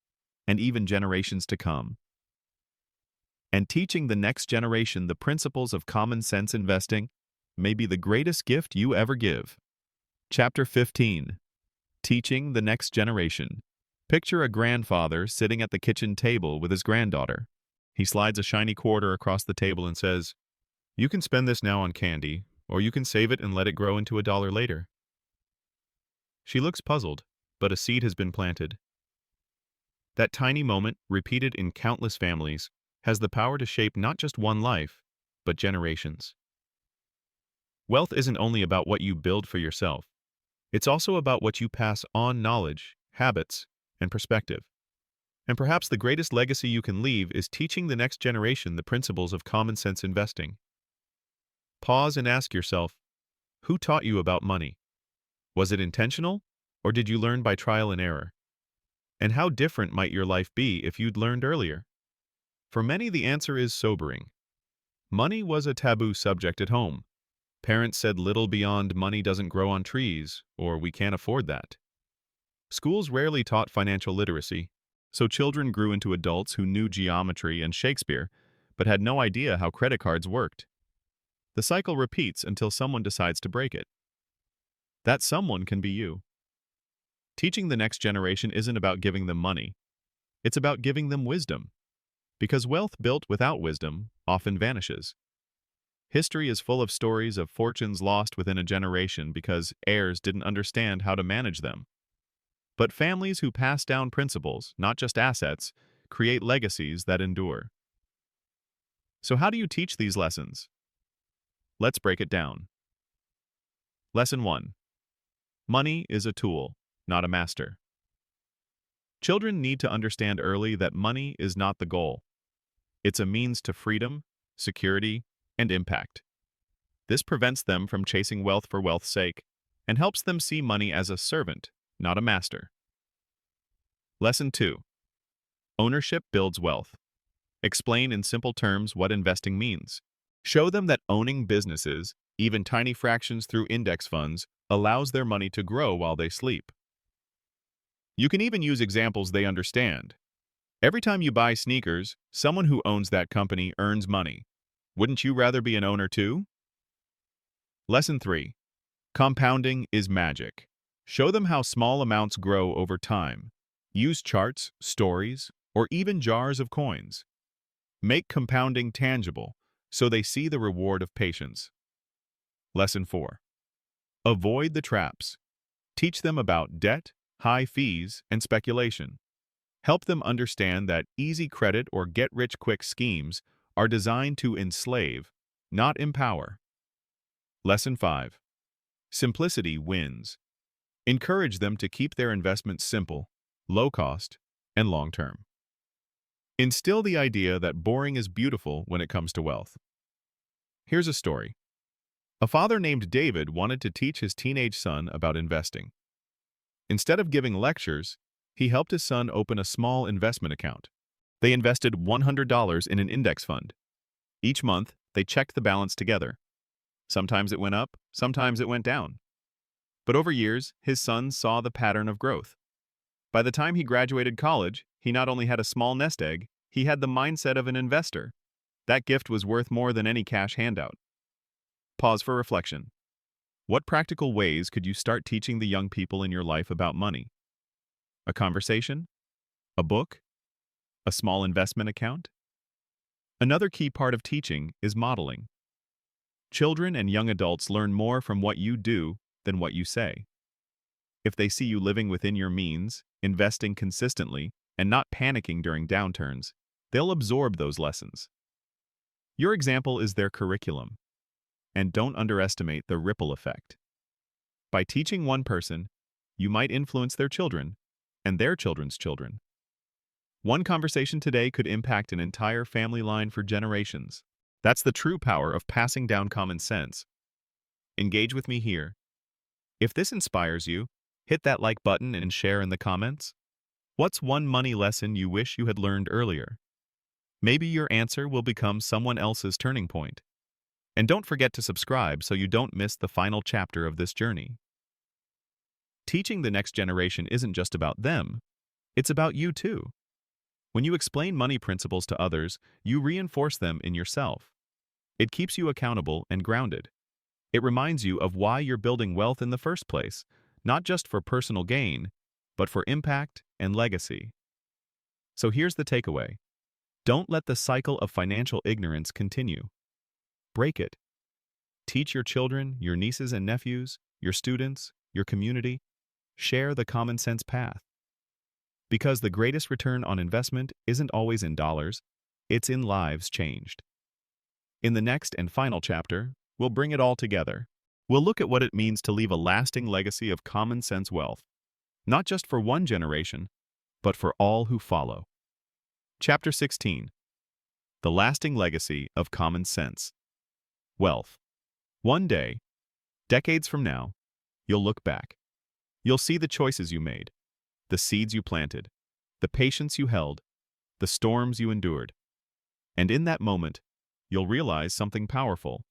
and even generations to come. And teaching the next generation the principles of common sense investing may be the greatest gift you ever give. Chapter 15. Teaching the next generation. Picture a grandfather sitting at the kitchen table with his granddaughter. He slides a shiny quarter across the table and says, "You can spend this now on candy, or you can save it and let it grow into $1 later." She looks puzzled, but a seed has been planted. That tiny moment, repeated in countless families, has the power to shape not just one life, but generations. Wealth isn't only about what you build for yourself. It's also about what you pass on: knowledge, habits, and perspective. And perhaps the greatest legacy you can leave is teaching the next generation the principles of common sense investing. Pause and ask yourself, who taught you about money? Was it intentional, or did you learn by trial and error? And how different might your life be if you'd learned earlier? For many, the answer is sobering. Money was a taboo subject at home. Parents said little beyond "money doesn't grow on trees," or "we can't afford that." Schools rarely taught financial literacy, so children grew into adults who knew geometry and Shakespeare, but had no idea how credit cards worked. The cycle repeats until someone decides to break it. That someone can be you. Teaching the next generation isn't about giving them money. It's about giving them wisdom. Because wealth built without wisdom often vanishes. History is full of stories of fortunes lost within a generation because heirs didn't understand how to manage them. But families who pass down principles, not just assets, create legacies that endure. So how do you teach these lessons? Let's break it down. Lesson 1. Money is a tool, not a master. Children need to understand early that money is not the goal. It's a means to freedom, security, and impact. This prevents them from chasing wealth for wealth's sake and helps them see money as a servant, not a master. Lesson 2. Ownership builds wealth. Explain in simple terms what investing means. Show them that owning businesses, even tiny fractions through index funds, allows their money to grow while they sleep. You can even use examples they understand. Every time you buy sneakers, someone who owns that company earns money. Wouldn't you rather be an owner too? Lesson 3. Compounding is magic. Show them how small amounts grow over time. Use charts, stories, or even jars of coins. Make compounding tangible so they see the reward of patience. Lesson 4. Avoid the traps. Teach them about debt, high fees, and speculation. Help them understand that easy credit or get-rich-quick schemes are designed to enslave, not empower. Lesson 5. Simplicity wins. Encourage them to keep their investments simple, low-cost, and long-term. Instill the idea that boring is beautiful when it comes to wealth. Here's a story. A father named David wanted to teach his teenage son about investing. Instead of giving lectures, he helped his son open a small investment account. They invested $100 in an index fund. Each month, they checked the balance together. Sometimes it went up, sometimes it went down. But over years, his son saw the pattern of growth. By the time he graduated college, he not only had a small nest egg, he had the mindset of an investor. That gift was worth more than any cash handout. Pause for reflection. What practical ways could you start teaching the young people in your life about money? A conversation? A book? A small investment account? Another key part of teaching is modeling. Children and young adults learn more from what you do than what you say. If they see you living within your means, investing consistently, and not panicking during downturns, they'll absorb those lessons. Your example is their curriculum, and don't underestimate the ripple effect. By teaching one person, you might influence their children and their children's children. One conversation today could impact an entire family line for generations. That's the true power of passing down common sense. Engage with me here. If this inspires you, hit that like button and share in the comments. What's one money lesson you wish you had learned earlier? Maybe your answer will become someone else's turning point. And don't forget to subscribe so you don't miss the final chapter of this journey. Teaching the next generation isn't just about them, it's about you too. When you explain money principles to others, you reinforce them in yourself. It keeps you accountable and grounded. It reminds you of why you're building wealth in the first place, not just for personal gain, but for impact and legacy. So here's the takeaway. Don't let the cycle of financial ignorance continue. Break it. Teach your children, your nieces and nephews, your students, your community. Share the common sense path. Because the greatest return on investment isn't always in dollars, it's in lives changed. In the next and final chapter, we'll bring it all together. We'll look at what it means to leave a lasting legacy of common sense wealth, not just for one generation, but for all who follow. Chapter 16. The Lasting Legacy of Common Sense. Wealth. One day, decades from now, you'll look back. You'll see the choices you made, the seeds you planted, the patience you held, the storms you endured. And in that moment, you'll realize something powerful.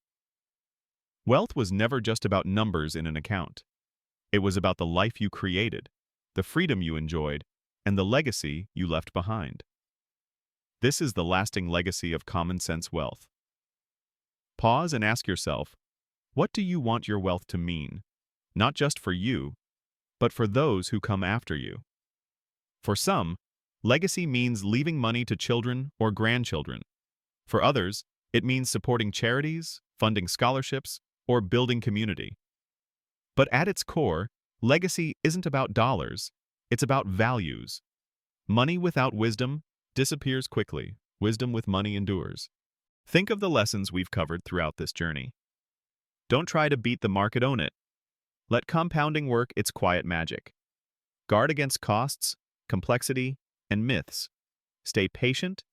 Wealth was never just about numbers in an account. It was about the life you created, the freedom you enjoyed, and the legacy you left behind. This is the lasting legacy of common sense wealth. Pause and ask yourself, what do you want your wealth to mean? Not just for you, but for those who come after you. For some, legacy means leaving money to children or grandchildren. For others, it means supporting charities, funding scholarships, or building community. But at its core, legacy isn't about dollars, it's about values. Money without wisdom disappears quickly. Wisdom with money endures. Think of the lessons we've covered throughout this journey. Don't try to beat the market, own it. Let compounding work its quiet magic. Guard against costs, complexity, and myths. Stay patient,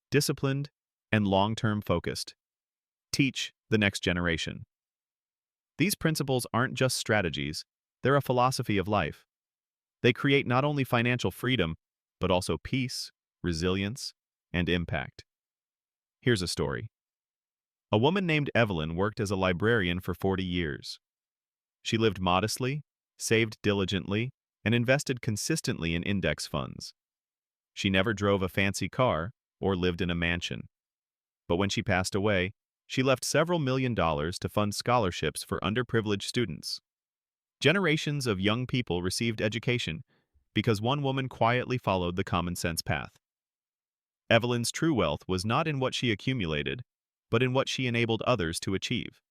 disciplined, and long-term focused. Teach the next generation. These principles aren't just strategies, they're a philosophy of life. They create not only financial freedom, but also peace, resilience, and impact. Here's a story. A woman named Evelyn worked as a librarian for 40 years. She lived modestly, saved diligently, and invested consistently in index funds. She never drove a fancy car or lived in a mansion. But when she passed away, she left several $1 million to fund scholarships for underprivileged students. Generations of young people received education because one woman quietly followed the common sense path. Evelyn's true wealth was not in what she accumulated, but in what she enabled others to achieve.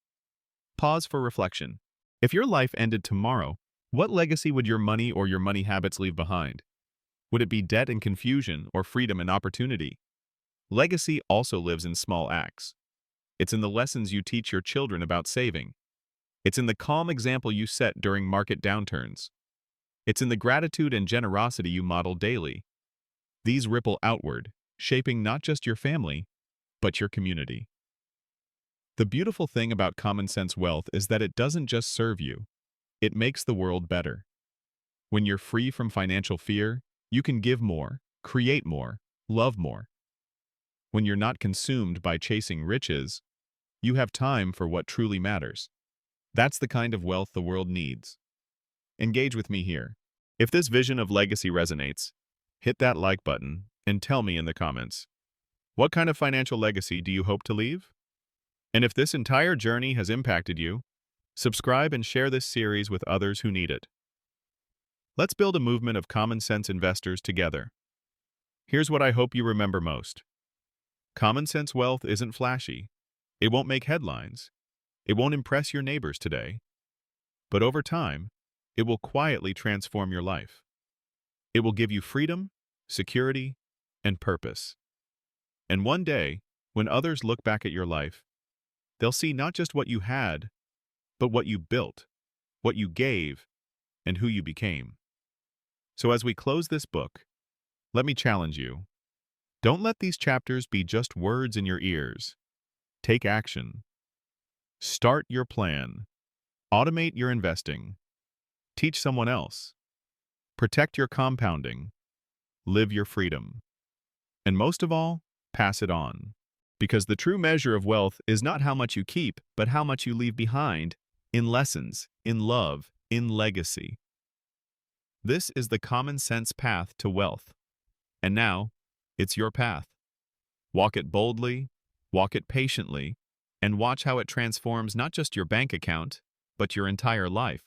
Pause for reflection. If your life ended tomorrow, what legacy would your money or your money habits leave behind? Would it be debt and confusion or freedom and opportunity? Legacy also lives in small acts. It's in the lessons you teach your children about saving. It's in the calm example you set during market downturns. It's in the gratitude and generosity you model daily. These ripple outward, shaping not just your family, but your community. The beautiful thing about common sense wealth is that it doesn't just serve you, it makes the world better. When you're free from financial fear, you can give more, create more, love more. When you're not consumed by chasing riches, you have time for what truly matters. That's the kind of wealth the world needs. Engage with me here. If this vision of legacy resonates, hit that like button and tell me in the comments. What kind of financial legacy do you hope to leave? And if this entire journey has impacted you, subscribe and share this series with others who need it. Let's build a movement of common sense investors together. Here's what I hope you remember most. Common sense wealth isn't flashy. It won't make headlines. It won't impress your neighbors today. But over time, it will quietly transform your life. It will give you freedom, security, and purpose. And one day, when others look back at your life, they'll see not just what you had, but what you built, what you gave, and who you became. So as we close this book, let me challenge you. Don't let these chapters be just words in your ears. Take action. Start your plan. Automate your investing. Teach someone else. Protect your compounding. Live your freedom. And most of all, pass it on. Because the true measure of wealth is not how much you keep, but how much you leave behind in lessons, in love, in legacy. This is the common sense path to wealth. And now, it's your path. Walk it boldly, walk it patiently, and watch how it transforms not just your bank account, but your entire life.